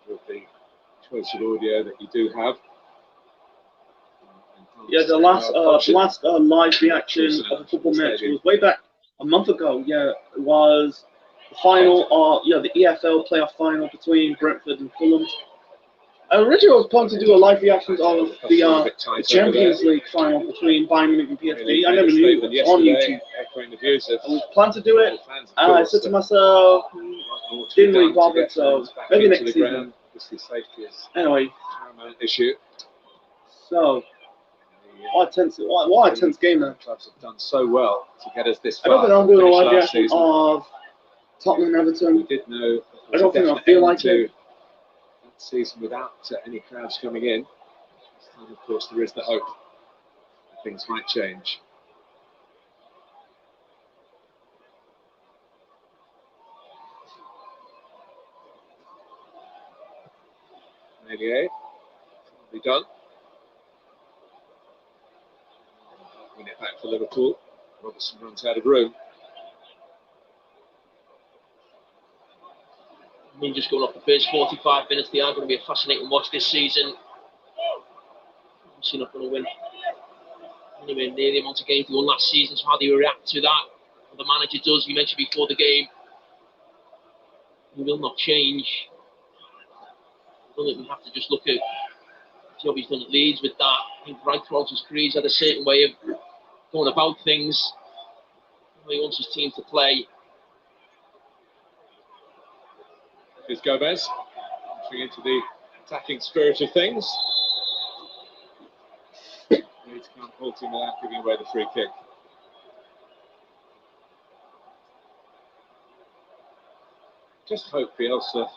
With the choice of audio that you do have. Yeah, the last live reaction of a football match was way back a month ago. Yeah, it was the final, the EFL playoff final between Brentford and Fulham. Originally, I was planning to do a live reaction of the Champions League final between Bayern Munich and PSV. I never knew it was on YouTube. I was planning to do it, and I said to myself, didn't really bother, so maybe next season. Anyway, so. What a tense game, man. Clubs have done so well to get us this I far. don't think I'm doing a live reaction of Tottenham and Everton. We did know I don't think I feel like it. That season without any crowds coming in. And of course, there is the hope that things might change. Melier, be done. Win it back for Liverpool. Robertson runs out of room. I mean, just going off the first 45 minutes, they are going to be a fascinating watch this season. Obviously not going to win anywhere near the amount of games they won last season, so how they react to that, what the manager does, you mentioned before the game, he will not change. I don't think we have to just look at the job he's done at Leeds with that. I think right throughout his career, he's had a certain way of going about things. He wants his team to play. Here's Gomez, entering into the attacking spirit of things. Leeds can't hold him without giving away the free kick. Just hope Bielsa,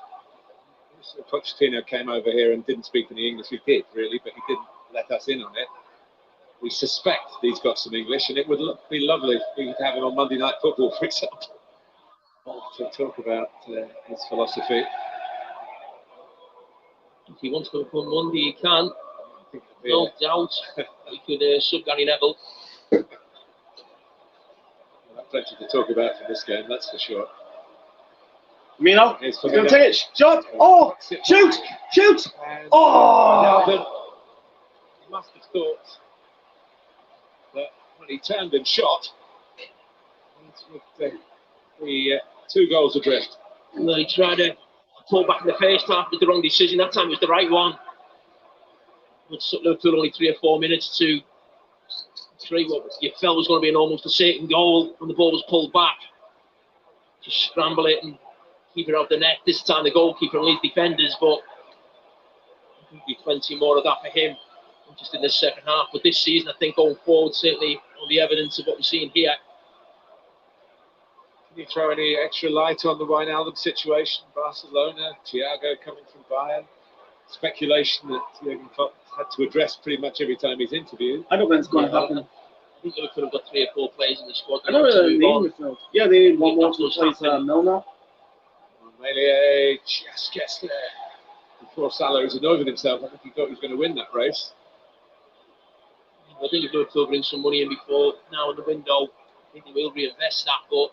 Pochettino came over here and didn't speak any English. He did, really, but he didn't let us in on it. We suspect he's got some English, and it would be lovely if we could have him on Monday Night Football, for example, to talk about his philosophy. If he wants to come Monday, he can. No doubt. He could sub Gary Neville. We'll have plenty to talk about for this game, that's for sure. Mino, he's going to take it. Shot. Oh, shoot! Shoot! Oh! He must have thought that when he turned and shot, with the 2 goals adrift. Well, he tried to pull back in the first half with the wrong decision. That time was the right one. It took only 3 or 4 minutes to what you felt was going to be almost a certain goal, and the ball was pulled back. Just scramble it and keep it out the net. This time the goalkeeper and Leeds defenders, but I think there'll be plenty more of that for him, just in the second half. But this season, I think going forward, certainly on the evidence of what we're seeing here. Can you throw any extra light on the Wijnaldum situation? Barcelona, Thiago coming from Bayern. Speculation that Jurgen Klopp had to address pretty much every time he's interviewed. I don't think it's going to happen. I think they could have got 3 or 4 players in the squad. I don't really need midfield. Yeah, they need one more to replace Milner. Melier just gets there before Salah was annoyed with himself. I think he thought he was going to win that race. I think if Liverpool bring some money in before now in the window, I think they will reinvest that, but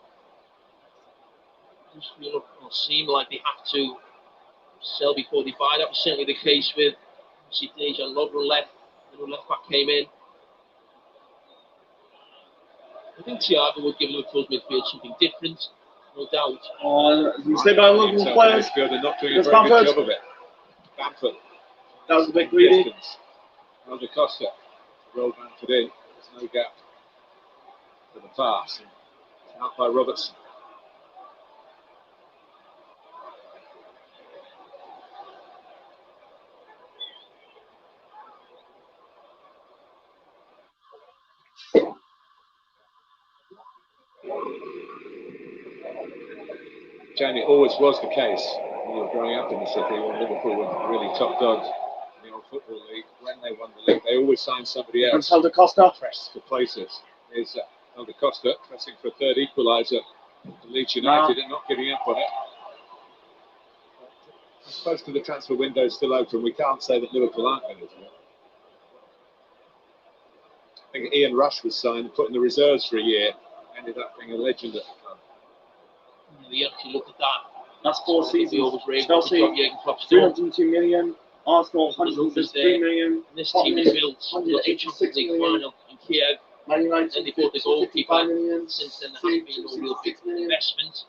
it doesn't seem like they have to sell before they buy. That was certainly the case with Dejan Lovren left, and the left back came in. I think Thiago would give Liverpool's midfield something different, no doubt. You say about Liverpool players? They're not doing a very good job of it. Bamford. That was a bit greedy. Alda Costa rolled Bamford in. There's no gap. for the pass. Out by Robertson. Jamie, it always was the case when you were growing up in the city, when Liverpool were really top dogs in the old football league. When they won the league, they always signed somebody else. Helder Costa. Press for places. Is Helder Costa pressing for a third equaliser for Leeds United and not giving up on it. I suppose to the transfer window is still open, we can't say that Liverpool aren't going to do it. I think Ian Rush was signed, put in the reserves for a year, ended up being a legend at the club. You actually look at that. That's 4 seasons. Chelsea, 302 million. Arsenal, 153 million. This team is built to the Champions League final in Kiev. Man United, and they bought the goalkeeper. Million. Since then, there has been no real big investment.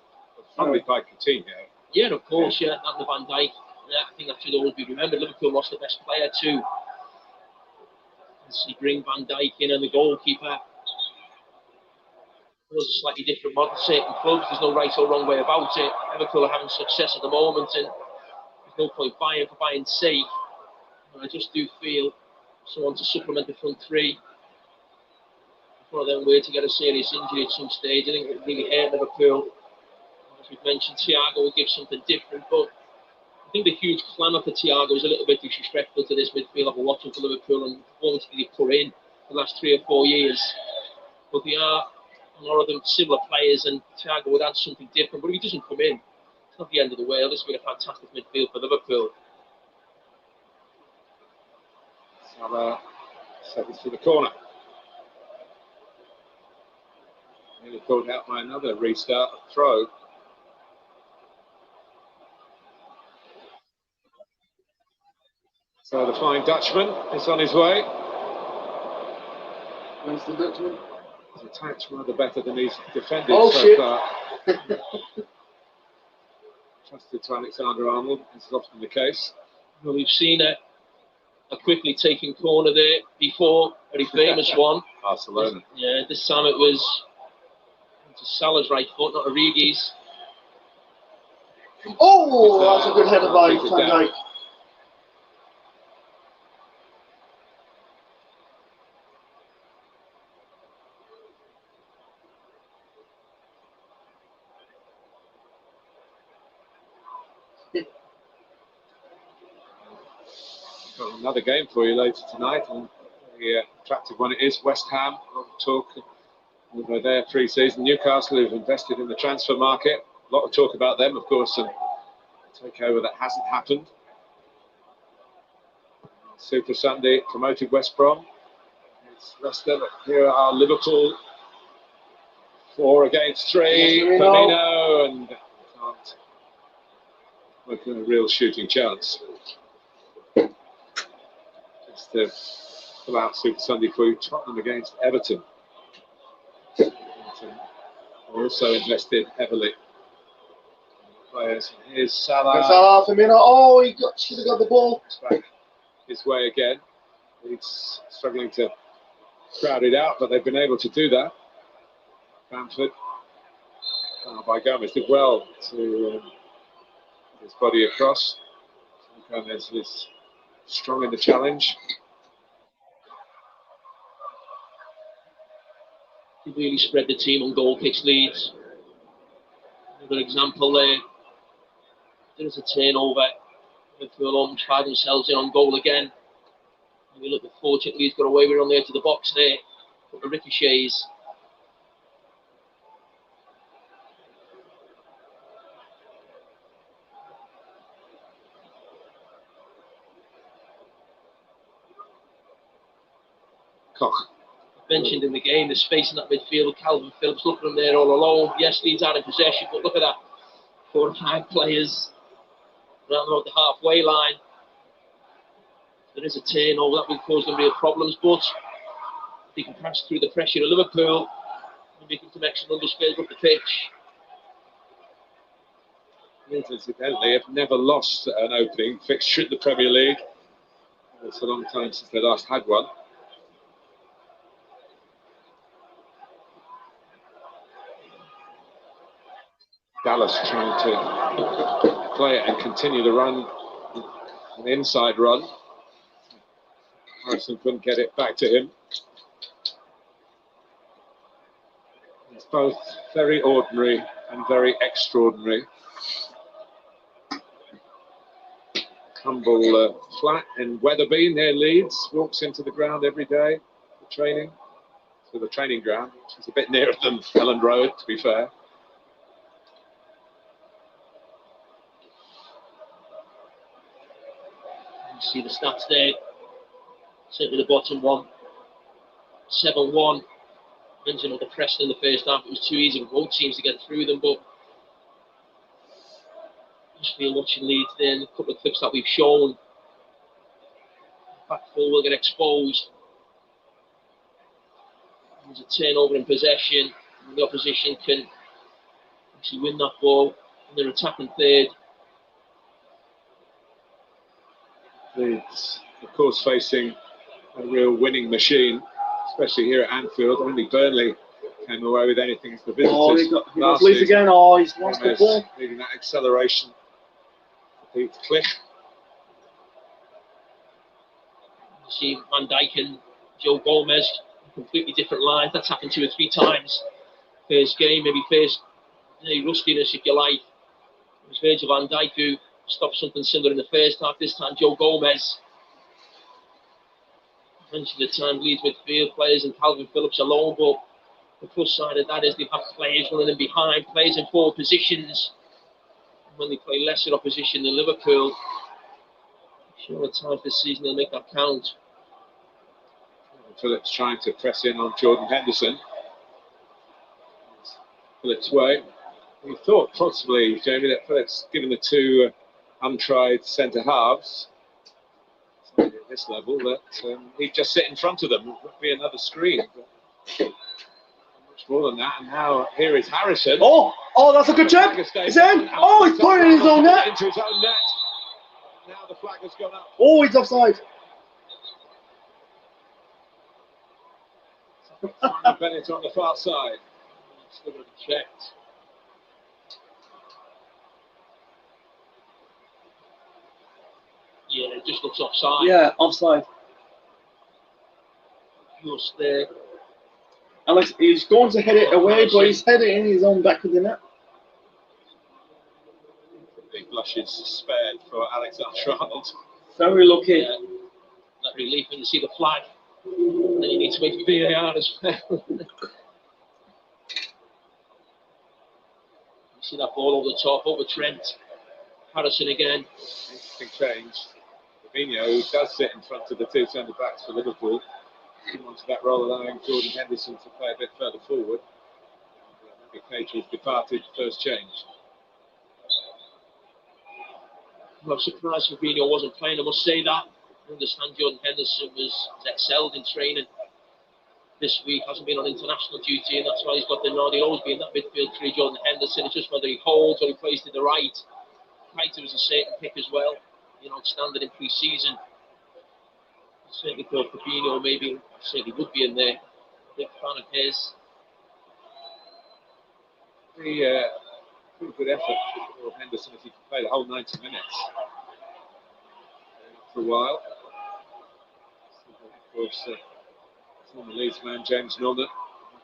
Funded by Coutinho. Yeah, of course, yeah, and the Van Dijk. Yeah, I think that should always be remembered. Liverpool lost the best player too. So you bring Van Dijk in and the goalkeeper. It was a slightly different model. Certain clubs, there's no right or wrong way about it. Liverpool are having success at the moment, and there's no point buying for buying's sake. And I just do feel someone to supplement the front three. One of them were to get a serious injury at some stage. I think it would really hurt Liverpool. As we've mentioned, Thiago will give something different, but I think the huge clamour for Thiago is a little bit disrespectful to this midfield I've been watching for Liverpool and the performance that they've put in the last 3 or 4 years. But they are, a lot of them, similar players, and Thiago would add something different. But if he doesn't come in, it's not the end of the world. This will be a fantastic midfield for Liverpool. Salah seconds to the corner. Nearly caught out by another restart throw. So the fine Dutchman is on his way. Where's the Dutchman? He's attacked rather better than he's defended far. Trusted to Alexander-Arnold, as is often the case. Well, we've seen a quickly taken corner there before, very famous one. Barcelona. Yeah, this time it was to Salah's right foot, not Origi's. Oh, that's a good header by Van Dijk. Got another game for you later tonight, and the attractive one it is. West Ham, a lot of talk over their pre-season. Newcastle, who've invested in the transfer market. A lot of talk about them, of course, and takeover that hasn't happened. Super Sunday promoted West Brom. It's Leicester, but here are Liverpool. 4 against 3. Firmino, and can't make a real shooting chance. Just to pull out Super Sunday for you, Tottenham against Everton. Also invested heavily. Players. Here's Salah. Salah, Firmino. Oh, should have got the ball. Back his way again. He's struggling to crowd it out, but they've been able to do that. Bamford. By Gomez did well to his body across. Gomez is strong in the challenge. He really spread the team on goal kicks leads. Another example there. There's a turnover. Liverpool almost find themselves in on goal again. And we look, fortunately, he's got away with it on the edge of the box there. But the ricochets. Koch. Mentioned in the game, the space in that midfield. Calvin Phillips, look at him there all alone. Yes, Leeds are in possession, but look at that. 4 or 5 players around about the halfway line. There is a turnover that will cause them real problems, but they can pass through the pressure of Liverpool and make some excellent numbers further up the pitch. Leeds, incidentally, have never lost an opening fixture in the Premier League. It's a long time since they last had one. Dallas trying to play it and continue the run, an inside run. Harrison couldn't get it back to him. It's both very ordinary and very extraordinary. Humble flat in Wetherby near Leeds, walks into the ground every day for training, to the training ground, which is a bit nearer than Elland Road, to be fair. You see the stats there, certainly the bottom one, 7-1. Mentioned under pressure in the first half, it was too easy for both teams to get through them, but I just feel watching Leeds then, a couple of clips that we've shown, back four will get exposed. There's a turnover in possession, and the opposition can actually win that ball, and they're attacking third. Leeds, of course, facing a real winning machine, especially here at Anfield. Only Burnley came away with anything as the visitors. Oh, he got Leeds again. Oh, he's lost the ball. Needing that acceleration. Pete Cliff. You see Van Dijk and Joe Gomez, completely different lines. That's happened 2 or 3 times. First game, maybe first rustiness, if you like. It was Virgil van Dijk who stopped something similar in the first half. This time, Joe Gomez. Mentioned the time Leeds midfield players and Calvin Phillips alone, but the plus side of that is they have players running in behind, players in forward positions. When they play lesser opposition than Liverpool, I'm sure at times this season they'll make that count. Phillips trying to press in on Jordan Henderson. Phillips' way. We thought possibly, Jamie, that Phillips, given the 2 untried centre halves at this level, that he'd just sit in front of them. It would be another screen. But much more than that. And now here is Harrison. Oh, that's a good check. It's in. Oh, he's put it in his own net. Into his own net. Now the flag has gone up. Oh, he's offside. Bennett on the far side. Still got to be checked. Yeah, it just looks offside. Yeah, offside. Just there. Alex, he's going to head it away, but he's headed in his own back of the net. Big blushes spared for Alexander-Arnold. Very lucky. Yeah, that relief when you see the flag. And then you need to make VAR as well. You see that ball over the top, over Trent. Harrison again. Interesting change. Fabinho, who does sit in front of the 2 centre-backs for Liverpool, came onto that role, allowing Jordan Henderson to play a bit further forward. Maybe Cage has departed first change. Well, I'm surprised Fabinho wasn't playing, I must say that. I understand Jordan Henderson was excelled in training this week, hasn't been on international duty, and that's why he's got the nod. He'll always be in that midfield 3, Jordan Henderson. It's just whether he holds or he plays to the right. Keita was a certain pick as well, outstanding in pre-season. I certainly thought Fabinho maybe certainly would be in there. Big fan of his. Pretty good effort for Henderson if he can play the whole 90 minutes. For a while. Of course, former Leeds man James Milner,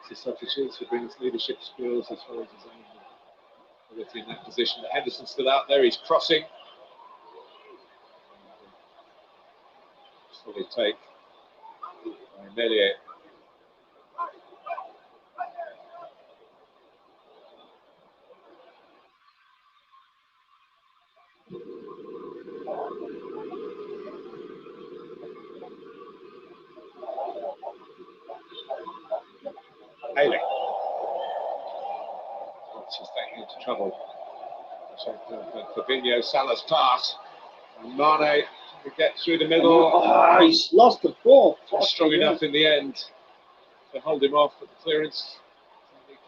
his substitutes, who brings leadership skills as well as his own ability in that position. Henderson's still out there, he's crossing. Solid take by Melier. Haley. She's taking into trouble. Fabinho, Salah's pass. And Mane to get through the middle. Oh, he's lost the ball. Not strong enough in the end to hold him off, but the clearance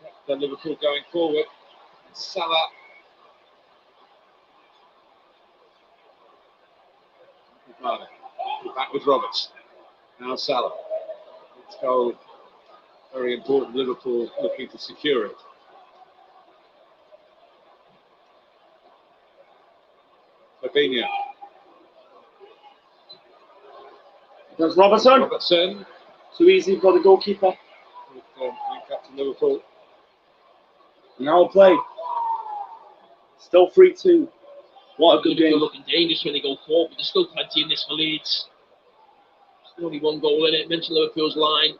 kept the Liverpool going forward. And Salah. Mane. Back with Roberts. Now Salah. It's goal. Very important. Liverpool looking to secure it. Fabinho. There's Robertson. Robertson. Too easy for the goalkeeper. Link up to Liverpool. Now play. Still 3-2. What a good Liverpool game. Looking dangerous when they go forward, but there's still plenty in this for Leeds. There's only one goal in it. Mention Liverpool's line.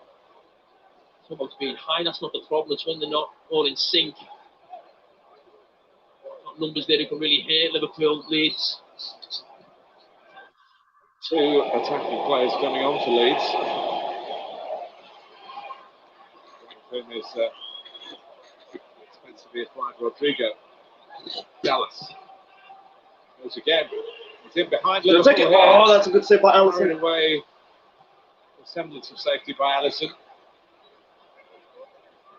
It's not about being high, that's not the problem. It's when they're not all in sync. Got numbers there who can really hurt Liverpool, Leeds. Two attacking players coming on for Leeds. One of whom is expensively acquired Rodrigo. Dallas goes again. It's in behind Liverpool here. Oh, that's a good save by Alisson. Carried away a semblance of safety by Alisson.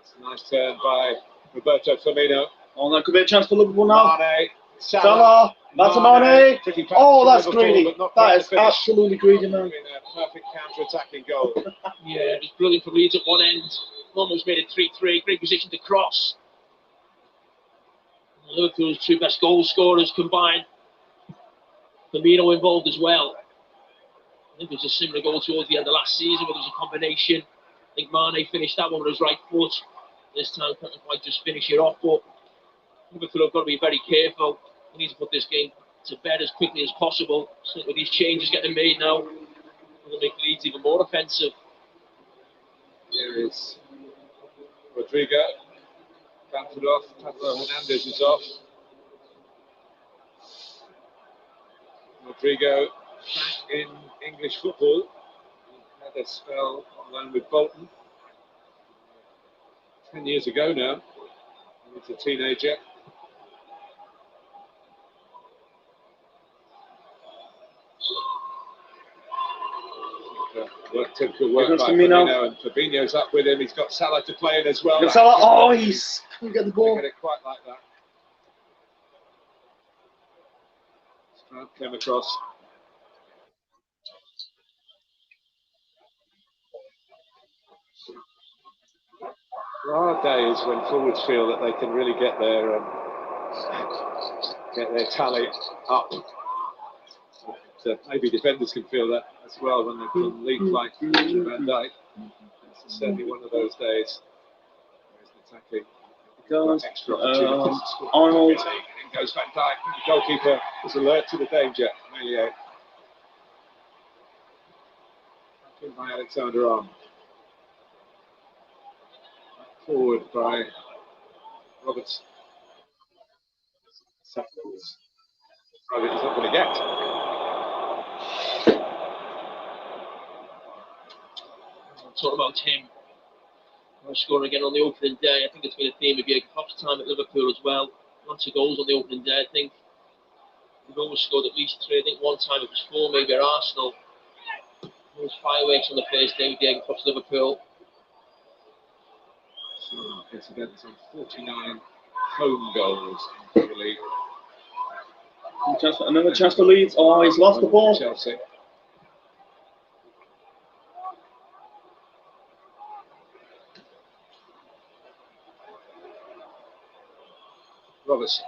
It's a nice turn by Roberto Firmino. Oh, that could be a chance for Liverpool now. Mane, Salah, that's a Mane. Oh, that's greedy. That is finish. absolutely greedy, man. A perfect counter-attacking goal. Yeah, it was brilliant for Leeds at one end. Almost made it 3-3. Great position to cross. Liverpool's two best goal scorers combined. Firmino involved as well. I think it was a similar goal towards the end of last season where there was a combination. I think Mane finished that one with his right foot. This time couldn't quite just finish it off, but Liverpool have got to be very careful. They need to put this game to bed as quickly as possible. So with these changes getting made now, it'll make Leeds even more offensive. Here is Rodrigo. Bamford off. Pablo Hernandez is off. Rodrigo back in English football. He had a spell on loan with Bolton 10 years ago now. He was a teenager. Typical work by Firmino, and Fabinho's up with him. He's got Salah to play in as well. Salah, oh, he's couldn't get the ball. Get it quite like that. Stroud came across. There are days when forwards feel that they can really get their tally up. But, maybe defenders can feel that as well when they can lead like Van Dijk. It's certainly one of those days. Attacking. Extra opportunities. Arnold. In goes Van Dijk. The goalkeeper is alert to the danger. Melier. In by Alexander-Arnold. Forward by Roberts. Seconds. Probably he's not going to get. Talk about him scoring again on the opening day. I think it's been a theme of Jürgen Klopp's time at Liverpool as well. Lots of goals on the opening day. I think we've always scored at least 3. I think one time it was 4, maybe at Arsenal. Those fireworks on the first day with Jürgen Klopp's Liverpool. So it's again some 49 home goals in the league. Another chance for Leeds. Oh, he's lost the ball. Chelsea. Robertson.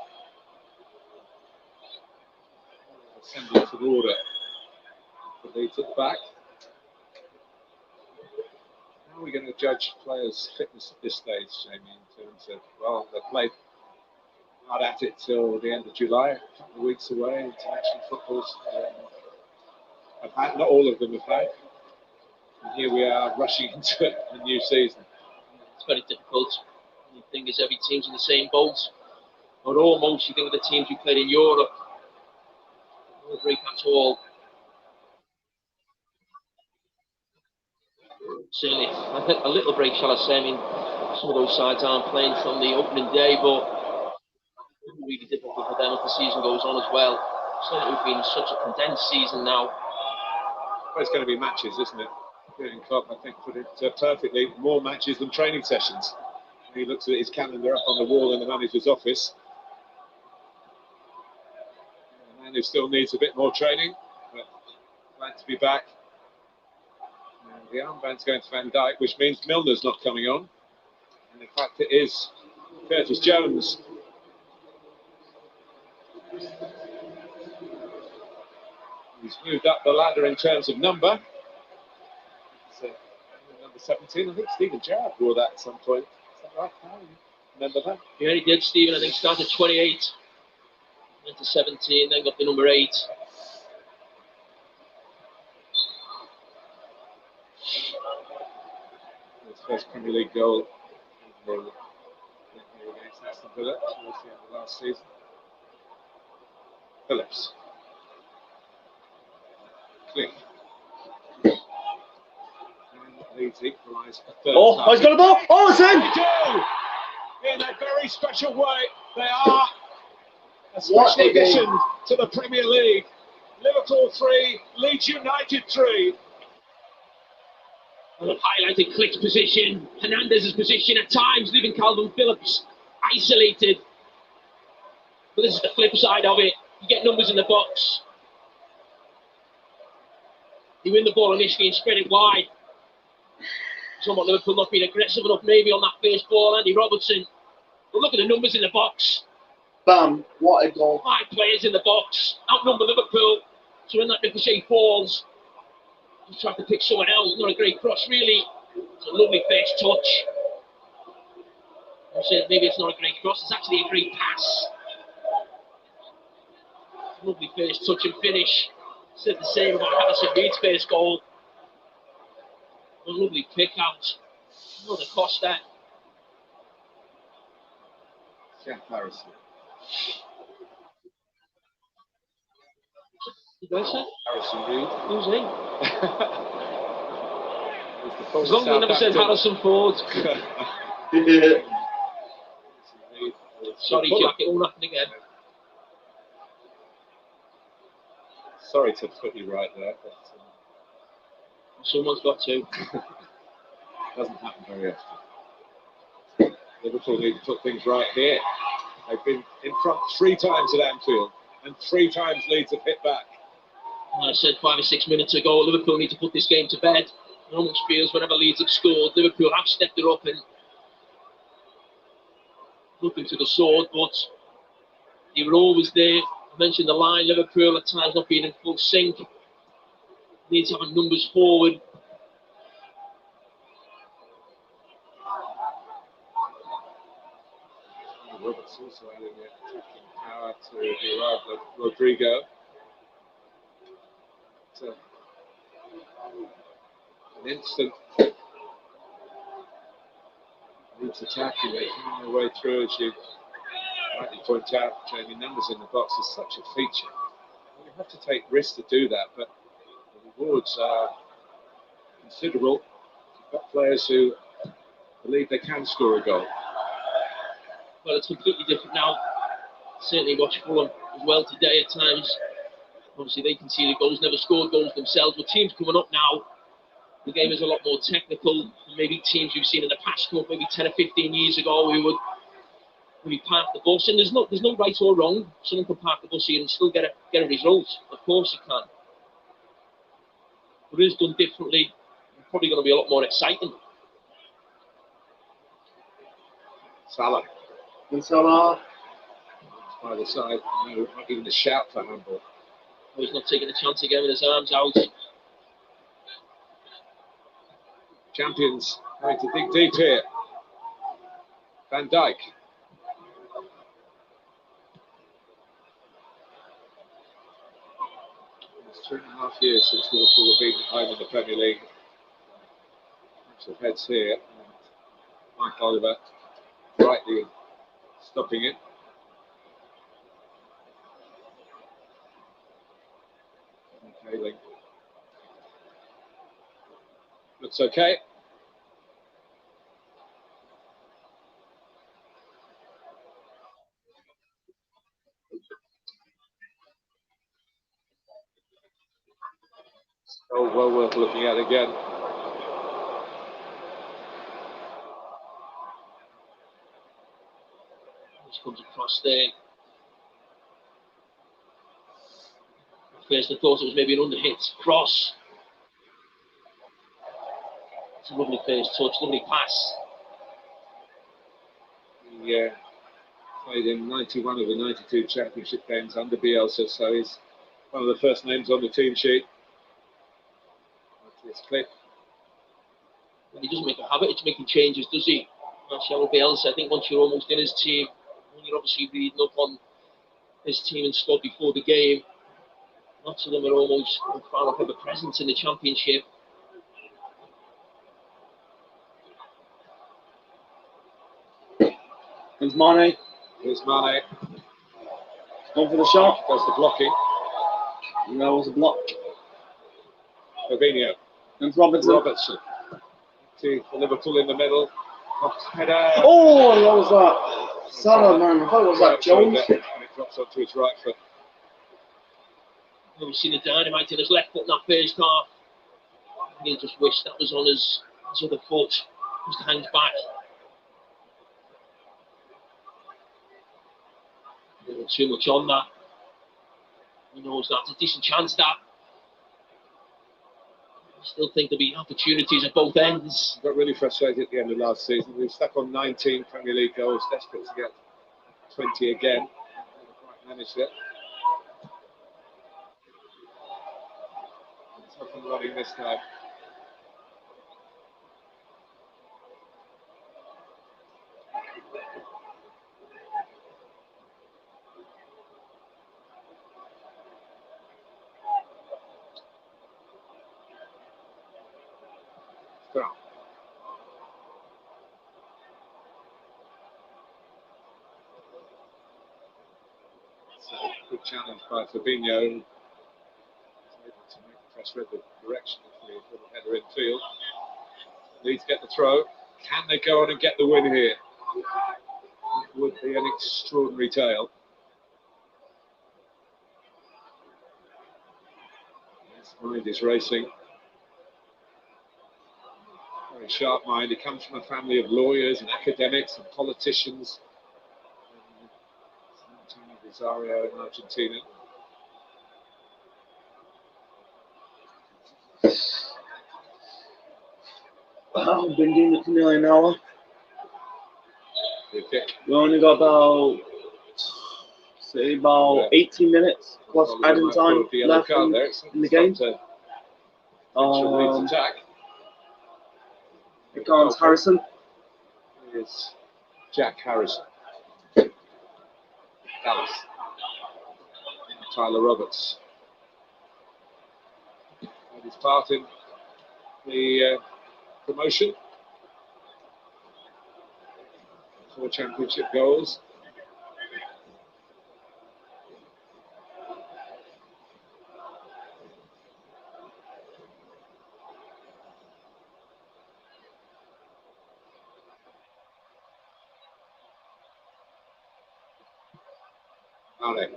A semblance of order. But Leeds at the back. How are we going to judge players' fitness at this stage, Jamie, in terms of, well, they've played hard at it till the end of July, a couple of weeks away. International footballs have had, not all of them have had. And here we are rushing into a new season. It's very difficult. The thing is, every team's in the same boat. Or almost, you think of the teams we played in Europe. No break at all. Certainly, a little break, shall I say. I mean, some of those sides aren't playing from the opening day, but it's really difficult for them if the season goes on as well. Certainly, we've been such a condensed season now. Well, it's going to be matches, isn't it? Jürgen Klopp, I think, put it perfectly. More matches than training sessions. He looks at his calendar up on the wall in the manager's office. A man who still needs a bit more training, but glad to be back. And the armband's going to Van Dijk, which means Milner's not coming on. And in fact, it is Curtis Jones. He's moved up the ladder in terms of number. So, number 17, I think Stephen Gerrard wore that at some point. Is that right? No, you remember that? Yeah, he did, Stephen. I think started 28, went to 17, then got the number 8. His first Premier League goal against Aston Villa towards the end of last season. Phillips. Click. And Leeds equalise a third Oh, time. he's got a ball. Oh, it's in. They do! In a very special way. They are a What special a game. addition to the Premier League. Liverpool 3, Leeds United 3. Highlighted Click's position, Hernandez's position at times, leaving Calvin Phillips isolated. But this is the flip side of it. You get numbers in the box. You win the ball initially and spread it wide. Somewhat Liverpool not being aggressive enough maybe on that first ball, Andy Robertson. But look at the numbers in the box. Bam, what a goal. 5 players in the box, outnumber Liverpool. So when that ricochet falls, he's trying to pick someone else. Not a great cross, really. It's a lovely first touch. I'm saying maybe it's not a great cross, it's actually a great pass. Lovely first touch and finish. Said the same about Harrison Reed's first goal. A lovely pick out. Another Costa. Jack Harrison. Did I say? Harrison Reed. Who's he? As As long as I never said Harrison Ford. Sorry, Jack, it won't happen again. Sorry to put you right there, but Someone's got to. doesn't happen very often. Liverpool need to put things right here. They've been in front 3 times at Anfield, and 3 times Leeds have hit back. I said 5 or 6 minutes ago, Liverpool need to put this game to bed. It almost feels whenever Leeds have scored, Liverpool have stepped it up and looking to the sword, but they were always there. I mentioned the line, Liverpool at times not being in full sync. Leeds having numbers forward. Roberts also adding attacking power to the arrival of Rodrigo. An instant Leeds attacking, they find their way through, as you rightly point out. Jamie, numbers in the box is such a feature. You have to take risks to do that, but the rewards are considerable. You've got players who believe they can score a goal. Well, it's completely different now. Certainly watch Fulham as well today at times. Obviously they conceded goals, never scored goals themselves, but teams coming up now, the game is a lot more technical than maybe teams we've seen in the past, maybe 10 or 15 years ago, we would maybe park the bus, and there's no right or wrong. Someone can park the bus here and still get a result. Of course it can. But it is done differently. It's probably going to be a lot more exciting. Salah. And Salah. By the side, no, not even a shout for handball. Oh, he's not taking a chance again with his arms out. Champions having to dig deep here. Van Dijk. It's 2.5 years since Liverpool have been at home in the Premier League. Lots of heads here. And Mike Oliver rightly stopping it. Okay, looks okay. Oh, well worth looking at again. This comes across there. At first I thought it was maybe an underhit cross. It's a lovely first touch, lovely pass. He played in 91 of the 92 championship games under Bielsa, so he's one of the first names on the team sheet. It's Cliff. And he doesn't make a habit of making changes, does he? Marcelo Bielsa, I think once you're almost in his team, you're obviously reading up on his team and squad before the game. Lots of them are almost far off of a presence in the Championship. There's Mane. Here's Mane. Gone for the shot. Does the blocking. And there was a block. Fabinho. And Robertson. To Liverpool in the middle. Header. Oh, what was that? Salah, man. I thought it was that Jones. And it drops onto his right foot. We've seen the dynamite in his left foot in that first half. He just wished that was on his other foot. Just hangs back. Too much on that. He knows that's a decent chance, that. I still think there'll be opportunities at both ends. Got really frustrated at the end of last season. We've stuck on 19 Premier League goals, desperate to get 20 again. Never quite managed it. It's up and running this time. Good challenge by Fabinho. He's able to make the press read the direction of the little header in field. Leeds get the throw. Can they go on and get the win here? It would be an extraordinary tale. His mind is racing. Very sharp mind. He comes from a family of lawyers and academics and politicians. Rosario in Argentina. Wow, been doing it for nearly an hour. We only got about 18 minutes plus adding time left in the game. Here comes Harrison. Here's Jack Harrison. Dallas. Tyler Roberts. And he's part in the promotion. 4 championship goals. Mane.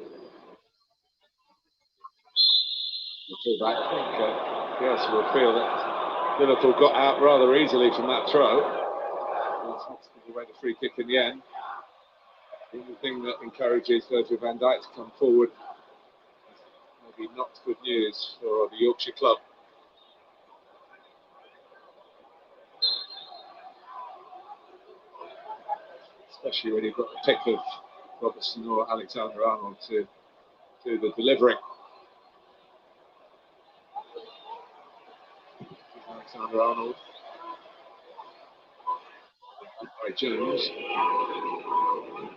Yes, we'll feel that Liverpool got out rather easily from that throw. Give away the free kick in the end. The only thing that encourages Virgil van Dijk to come forward, maybe not good news for the Yorkshire club. Especially when you've got the pick of Robertson or Alexander-Arnold to do the delivering. Alexander-Arnold. By Jones.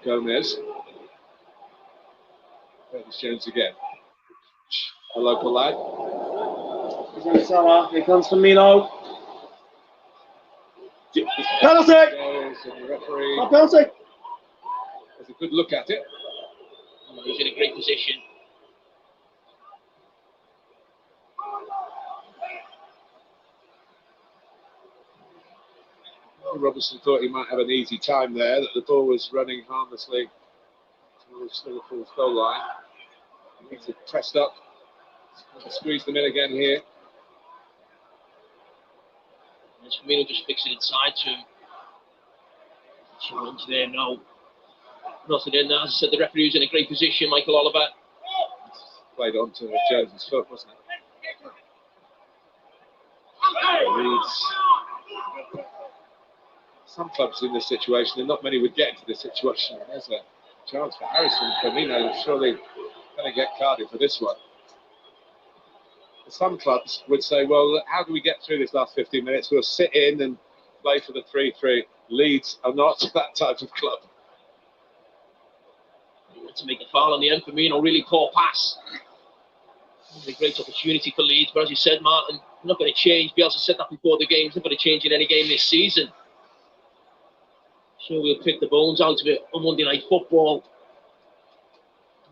Gomez. Curtis Jones again. A local lad. Here comes Firmino. Penalty! The referee penalty! has a good look at it. He's in a great position. Robertson thought he might have an easy time there, that the ball was running harmlessly towards Liverpool's goal line. He needs to pressed up, squeeze them in again here. And Firmino just fixed it inside to him. Challenge there, no. Nothing in there. As I said, the referee's in a great position, Michael Oliver. Played onto Jones' foot, wasn't it? Leeds. Some clubs in this situation, and not many would get into this situation. There's a chance for Harrison. Firmino surely going to get carded for this one. some clubs would say, well, how do we get through this last 15 minutes? We'll sit in and play for the 3-3. Leeds are not that type of club. To make a foul on the end, Firmino, really poor pass. A great opportunity for Leeds, but as you said, Martin, not going to change. Bielsa said that before the game. It's not going to change in any game this season. So we'll pick the bones out of it on Monday Night Football.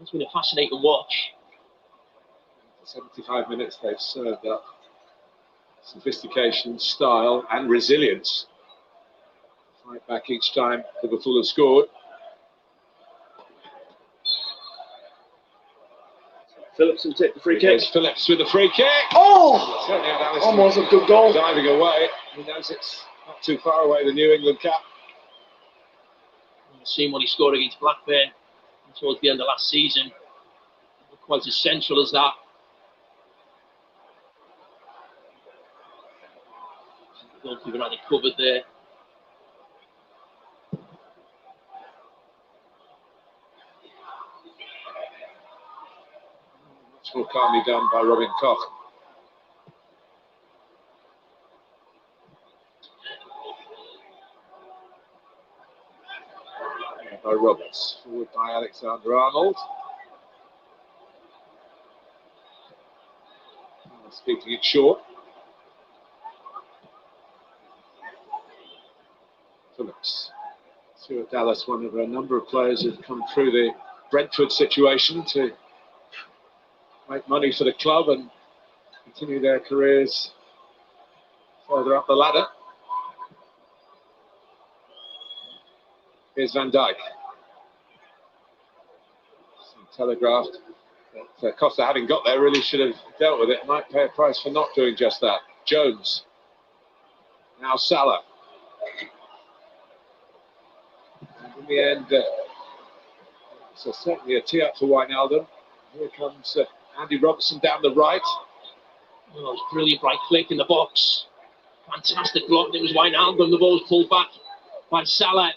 It's been a fascinating watch. For 75 minutes, they've served up sophistication, style, and resilience. Fight back each time Liverpool have scored. Phillips will take the free kick. Phillips with the free kick. Oh! Almost a good goal. Diving away. He knows it's not too far away, the New England cap. You've seen what he scored against Blackburn towards the end of last season. Quite as central as that. The goalkeeper had it covered there. Much more calmly done by Robin Koch. By Roberts, forward by Alexander-Arnold. Keeping it short. Phillips. Stuart Dallas, one of a number of players who've come through the Brentford situation to make money for the club and continue their careers further up the ladder. Here's Van Dijk. Telegraphed that Costa, having got there, really should have dealt with it. Might pay a price for not doing just that. Jones. Now Salah. And in the end, so certainly a tee up for Wijnaldum. Here comes Andy Robertson down the right. Oh, it was brilliant right click in the box. Fantastic block. It was Wijnaldum. The ball's pulled back by Salah.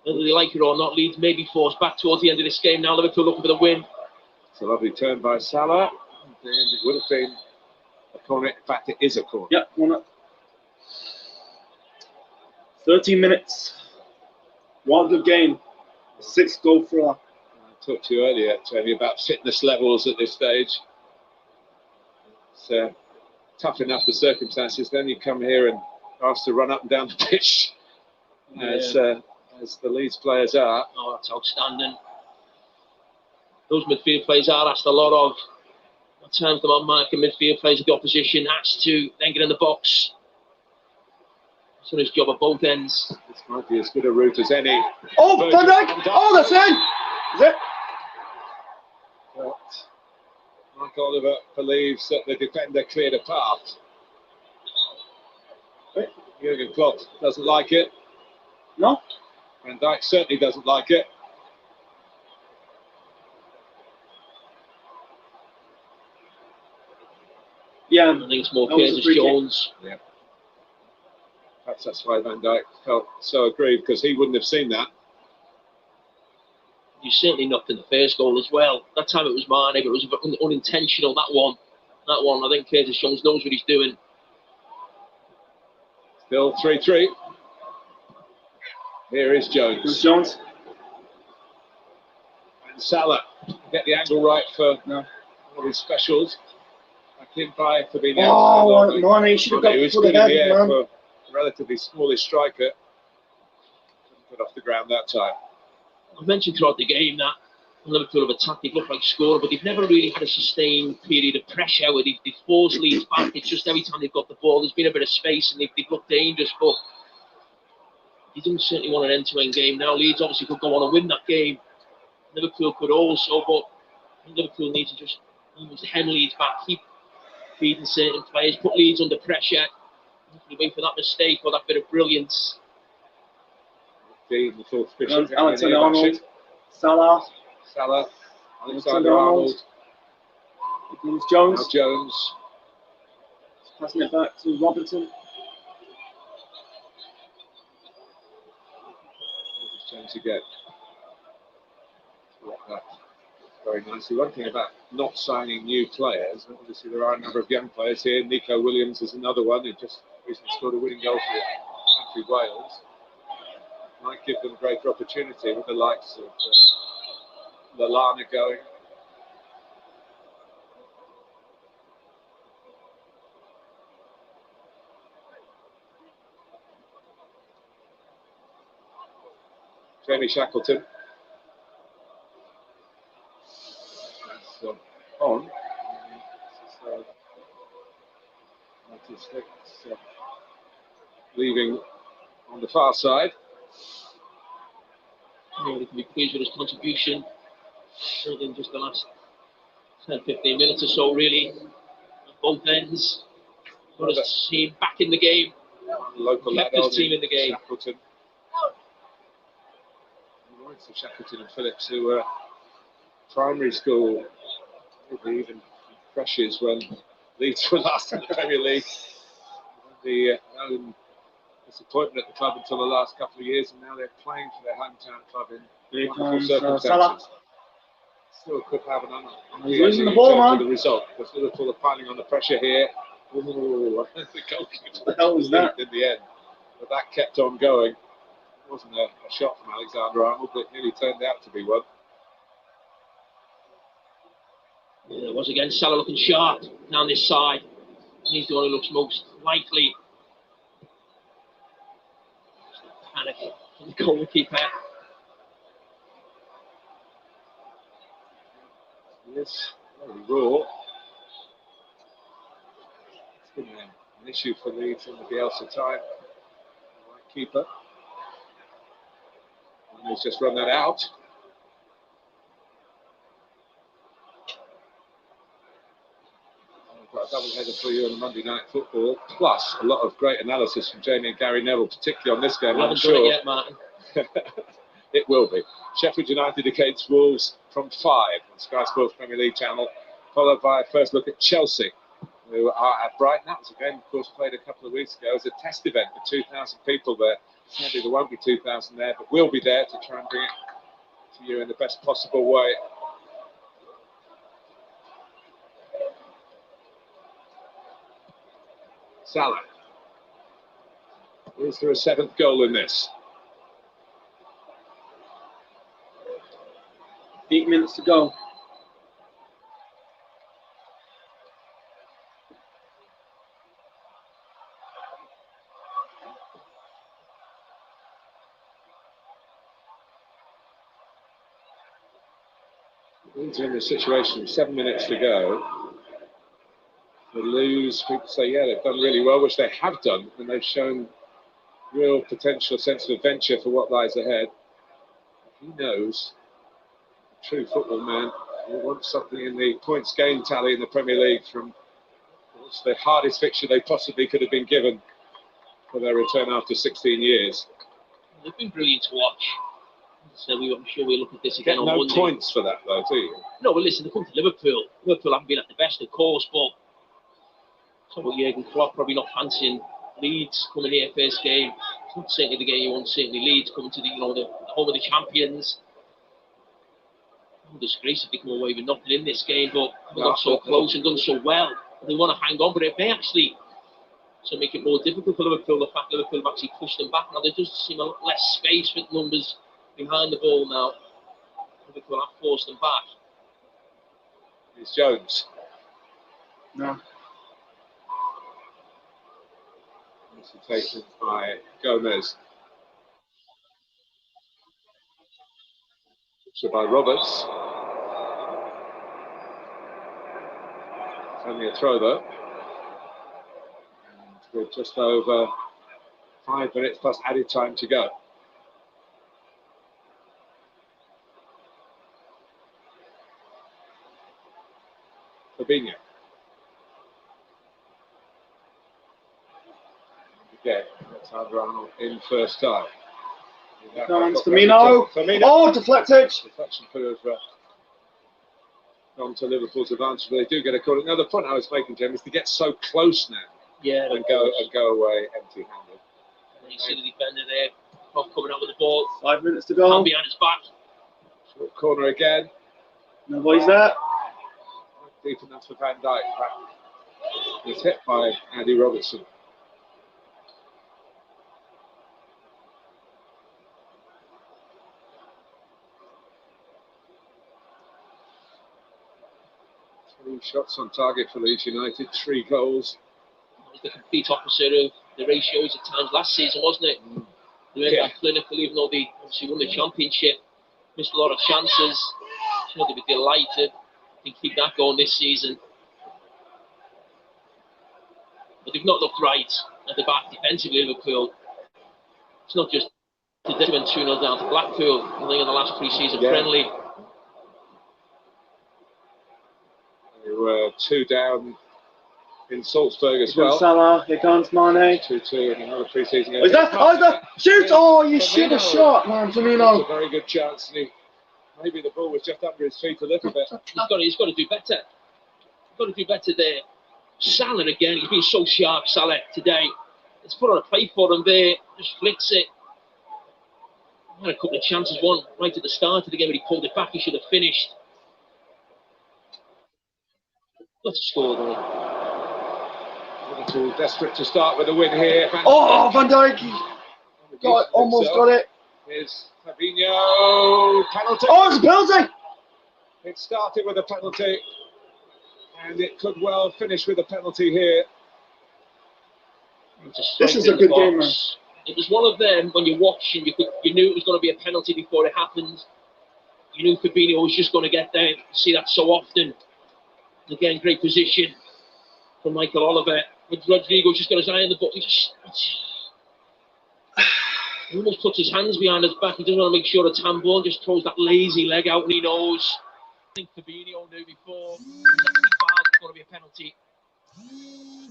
Whether they like it or not, Leeds may be forced back towards the end of this game. Now Liverpool looking for the win. It's a lovely turn by Salah. And it would have been a corner. In fact, it is a corner. Yeah, corner. 13 minutes. What a good game. 6-goal thriller. I talked to you earlier, Tony, about fitness levels at this stage. It's tough enough the circumstances. Then you come here and asked to run up and down the pitch as the Leeds players are. Oh, that's outstanding. Those midfield players are asked a lot of. At times, the man-marking midfield players of the opposition asked to then get in the box. It's his job at both ends. This might be as good a route as any. Oh, Van Dijk! Oh, that's in! Is it? But Mike Oliver believes that the defender cleared a path. Jurgen Klopp doesn't like it. No? Van Dijk certainly doesn't like it. Yeah. I think it's more Curtis Jones. Yeah. Perhaps that's why Van Dijk felt so aggrieved, because he wouldn't have seen that. You certainly knocked in the first goal as well. That time it was Mane, but it was unintentional, that one. I think Curtis Jones knows what he's doing. Still 3-3. Here is Jones. Who's Jones? And Salah. Get the angle right for one of his specials. Back in by Fabinho. Oh, Mane should have got was for good the in the head, air man. for a relatively smallish striker. Couldn't put off the ground that time. I've mentioned throughout the game that Liverpool have attacked, they've looked like scoring, but they've never really had a sustained period of pressure where they've forced Leeds back. It's just every time they've got the ball, there's been a bit of space and they've looked dangerous, but they don't certainly want an end-to-end game now. Leeds obviously could go on and win that game. Liverpool could also, but Liverpool need to just almost hem Leeds back, keep feeding certain players, put Leeds under pressure, wait for that mistake or that bit of brilliance. The fourth bishop. Alexander-Arnold. Salah. Alexander-Arnold. Jones. Now Jones. Passing it back to Robertson. Jones again. very nicely. One thing about not signing new players, obviously there are a number of young players here. Nico Williams is another one who just recently scored a winning goal for country Wales. Might give them greater opportunity with the likes of Lallana going. Jamie Shackleton. That's on. 96, leaving on the far side. You can be pleased with his contribution in just the last 10-15 minutes or so, really, at both ends. Got his team back in the game. Local kept his team in the game. Shackleton. So Shackleton and Phillips, who were primary school, maybe even crushes when Leeds were last in the Premier League. The disappointment at the club until the last couple of years, and now they're playing for their hometown club in wonderful circumstances. Still could have an losing the ball, man. The result, because Liverpool are piling on the pressure here. Ooh, the goalkeeper the hell was that? In the end, but that kept on going. It wasn't a shot from Alexander-Arnold, but it nearly turned out to be one. Yeah, it was again. Salah looking sharp down this side. He's the one who looks most likely. Panic from the goalkeeper. Yes, very raw. It's been an issue for Leeds in the Bielsa time. The right keeper. And he's just run that out. I've got a double header for you on Monday Night Football, plus a lot of great analysis from Jamie and Gary Neville, particularly on this game. We haven't done it yet, Martin. It will be. Sheffield United against Wolves from 5 on Sky Sports Premier League channel, followed by a first look at Chelsea, who are at Brighton. That was a game, of course, played a couple of weeks ago as a test event for 2,000 people there. Sadly, there won't be 2,000 there, but we'll be there to try and bring it to you in the best possible way. Salah. Is there a 7th goal in this? 8 minutes to go. Leeds are in this situation, 7 minutes to go. They lose, people say, yeah, they've done really well, which they have done, and they've shown real potential sense of adventure for what lies ahead. He knows, a true football man, he wants something in the points gained tally in the Premier League from what's the hardest fixture they possibly could have been given for their return after 16 years. They've been brilliant to watch. So I'm sure we'll look at this again Get on no Monday. Points for that, though, do you? No, but listen, they come to Liverpool. Liverpool haven't been at the best, of course, but so Jurgen Klopp probably not fancying Leeds coming here first game. It's not certainly the game you want. Certainly Leeds coming to the the home of the champions. Disgrace if they come away with nothing in this game, but they've got so close and done so well. They want to hang on, but it may actually make it more difficult for Liverpool. The fact that Liverpool have actually pushed them back now, there does seem a lot less space with numbers behind the ball now. Liverpool have forced them back. It's Jones. No. Taken by Gomez. So by Roberts. It's only a throw though. And we're just over 5 minutes plus added time to go. Fabinho. Again, Alexander-Arnold in first time. Comes Firmino. Oh, deflected. Deflection could have gone to Liverpool's advantage, but they do get a corner. Now, the point I was making, Jim, is to get so close now. Yeah. And go away empty-handed. And you see the defender there, coming out with the ball. 5 minutes to go. Hand behind his back. Short corner again. Nobody's there. Deep enough for Van Dijk. It's hit by Andy Robertson. Three shots on target for Leeds United, 3 goals. It was the complete opposite of the ratios at times last season, wasn't it? They weren't that clinical, even though they obviously won the championship. Missed a lot of chances. Sure, they'd be delighted to keep that going this season. But they've not looked right at the back defensively, Liverpool. It's not just they went 2-0 down to Blackpool in the last pre-season friendly. They were 2 down in Salzburg as well. Salah, here comes Mane. 2-2 in another pre-season game. Is that? Oh, is that? Shoot! Oh, you should have shot, man, Firmino. That's a very good chance. And maybe the ball was just under his feet a little bit. He's got to do better. He's got to do better there. Salah again, he's been so sharp, Salah, today. Let's put on a play for him there, just flicks it. He had a couple of chances, one right at the start of the game, but he pulled it back, he should have finished. Let's score though. Liverpool desperate to start with a win here. Van Dijk! Almost got it. Here's Fabinho, penalty. Oh, it's a penalty! It started with a penalty. And it could well finish with a penalty here. This is a good game, man. It was one of them when you're watching, you knew it was going to be a penalty before it happened. You knew Fabinho was just going to get there. You see that so often. Again, great position from Michael Oliver. With Rodrigo just got his eye on the ball. He almost puts his hands behind his back. He doesn't want to make sure it's handball. Just throws that lazy leg out and he knows. I think Fabinho knew before. It's going to be a penalty.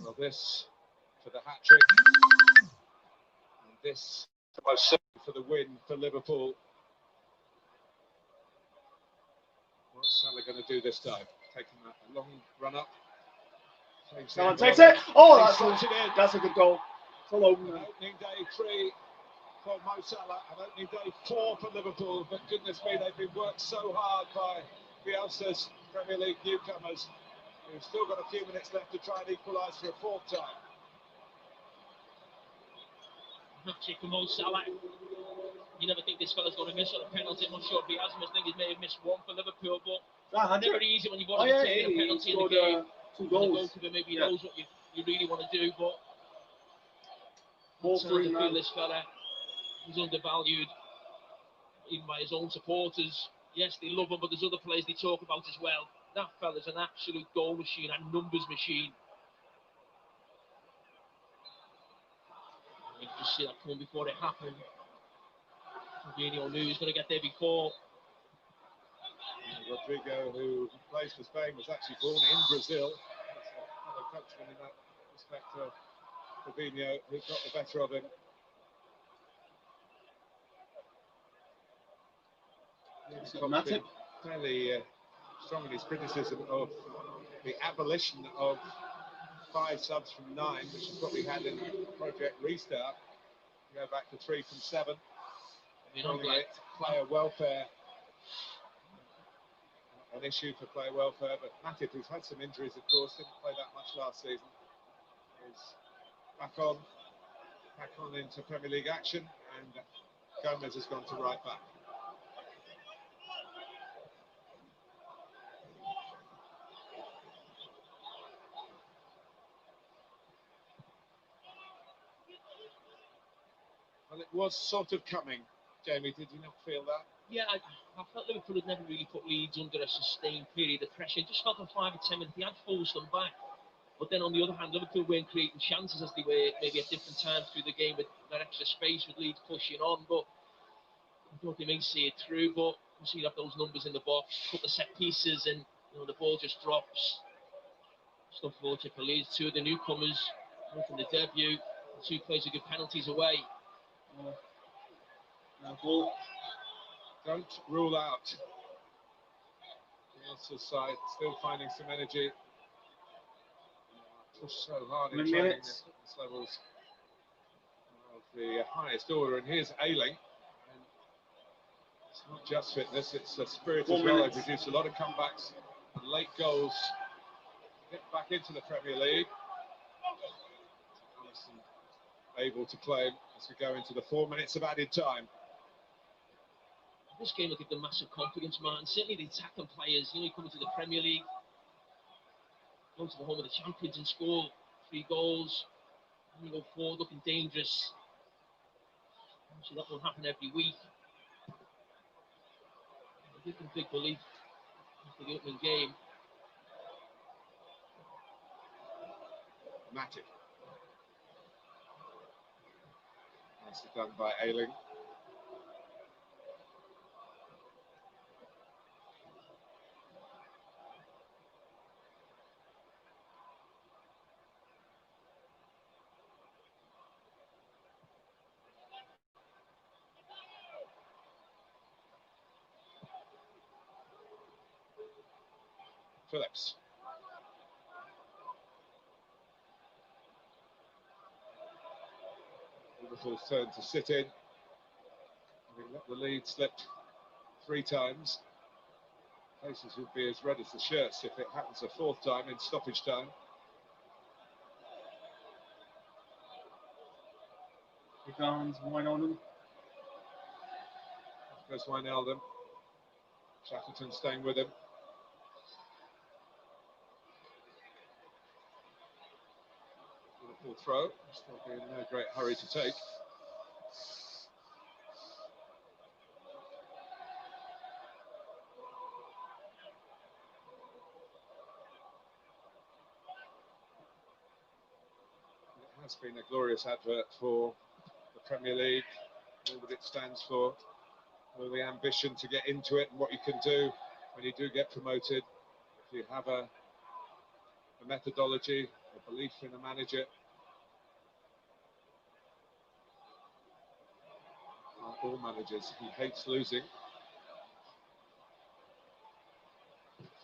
Well, this for the hat-trick. And this most certainly for the win for Liverpool. What's Salah going to do this time? Taking that long run up. Someone takes it. Oh, that's a good goal. It's all over. Opening day 3 for Mo Salah, and opening day 4 for Liverpool. But goodness me, they've been worked so hard by Bielsa's Premier League newcomers. We've still got a few minutes left to try and equalise for a 4th time. Hat-trick for Mo Salah. You never think this fella's going to miss on a penalty. I'm not sure if he has missed. I think he may have missed one for Liverpool, but it's never easy when you've got to take a penalty in the game. 2 goals. The goalkeeper maybe knows what you really want to do, but I feel this fella is undervalued even by his own supporters. Yes, they love him, but there's other players they talk about as well. That fella's an absolute goal machine and numbers machine. You can just see that coming before it happened. Fabinho knew he was going to get there before. Rodrigo, who plays for Spain, was actually born in Brazil. That's a fellow countryman in that respect to Fabinho, who got the better of him. He's been fairly strong in his criticism of the abolition of 5 subs from 9, which is what we had in Project Restart. We go back to 3 from 7. Calling it player welfare, an issue for player welfare. But Matip, who's had some injuries, of course, didn't play that much last season, is back on into Premier League action, and Gomez has gone to right back. Well, it was sort of coming. Jamie, did you not feel that? Yeah, I felt Liverpool had never really put Leeds under a sustained period of pressure. It just felt on 5 or 10 minutes, they had forced them back. But then on the other hand, Liverpool weren't creating chances as they were maybe at different times through the game with that extra space with Leeds pushing on. But I thought they may see it through, but you see that those numbers in the box, cut the set pieces, and the ball just drops. It's unfortunate for Leeds. 2 of the newcomers, one from the debut, 2 players who give penalties away. Don't rule out. Bielsa's side still finding some energy. Pushed so hard in training at fitness levels of the highest order. And here's Ayling. And not just fitness, it's a spirit 4 as well. They minutes. produce a lot of comebacks and late goals. Get back into the Premier League. Allison able to claim as we go into the 4 minutes of added time. This game will give them massive confidence, Martin. Certainly the attacking players, you know, coming to the Premier League, going to the home of the champions and score 3 goals, and you go forward looking dangerous. So that won't happen every week. It'll give them big belief after the opening game. Matic. Nicely done by Ayling. Phillips. Liverpool's turn to sit in. Having let the lead slip 3 times. Faces would be as red as the shirts if it happens a 4th time in stoppage time. Gans, Wijnaldum. Goes Wijnaldum. Shackleton staying with him. Liverpool throw. Still be in no great hurry to take. It has been a glorious advert for the Premier League, all that it stands for, all the ambition to get into it and what you can do when you do get promoted. If you have a methodology, a belief in a manager. Like all managers, he hates losing.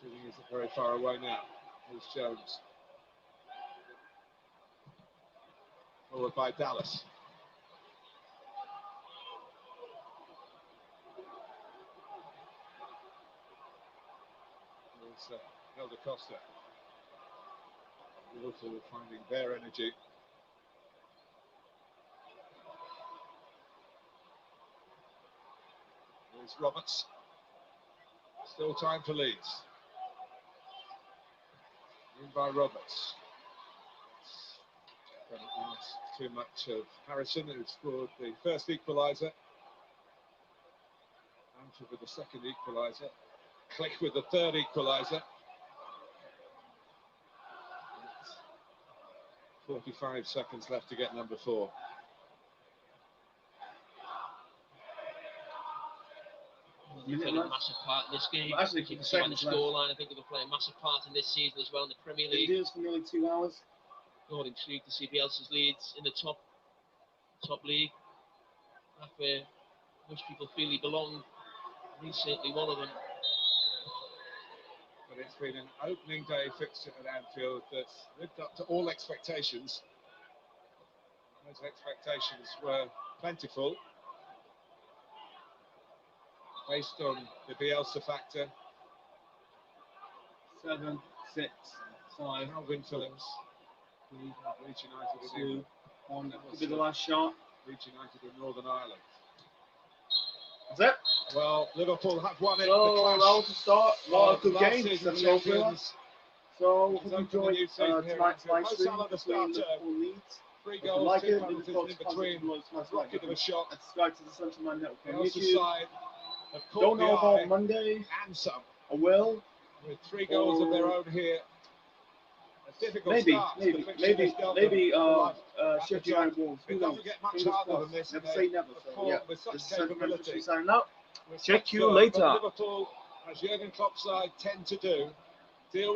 Feeling isn't very far away now. Here's Jones. Followed by Dallas. Here's Helder Costa. Liverpool finding their energy. Here's Roberts. Still time for Leeds. In by Roberts. Don't ask too much of Harrison, who scored the first equaliser. Bamford with the second equaliser. Click with the third equaliser. 45 seconds left to get number 4. They've played a massive part in this game. Well, actually, you can see by the scoreline, I think they're playing a massive part in this season as well in the Premier League. It is for nearly 2 hours. Not intrigued to see Bielsa's Leeds in the top league. That's where most people feel he belongs. He's certainly one of them. But it's been an opening day fixture at Anfield that's lived up to all expectations. Those expectations were plentiful, based on the Bielsa factor. 7, 6, 5, Calvin Phillips. Leeds United in 2, 1. Could be the last shot. Leeds United in Northern Ireland. That's it. Well, Liverpool have won it. So the clash that was the start. A lot of good last games. season's 7-0 champions. So It's hope you opened the new enjoyed season here tonight's at live Anfield. stream Mo Salah, the between starter. Liverpool Leeds. 3 If you goals, like 2 it, leave penalties a in comment between. Rocket of a shot. And subscribe to the Central Man Network on Bielsa's YouTube. side have caught Don't the know eye about Monday. and some. I will. With 3 goals of their own here. A difficult Maybe start. The fixture has dealt maybe them life. Sheffield United Wolves. Who It knows? doesn't get much Fingers harder crossed. than this. Never and say they never. So perform yeah, with such this is Central Man capability. signing out. With Check such you goals. later. But Liverpool, as Jurgen Klopp's side tend to do,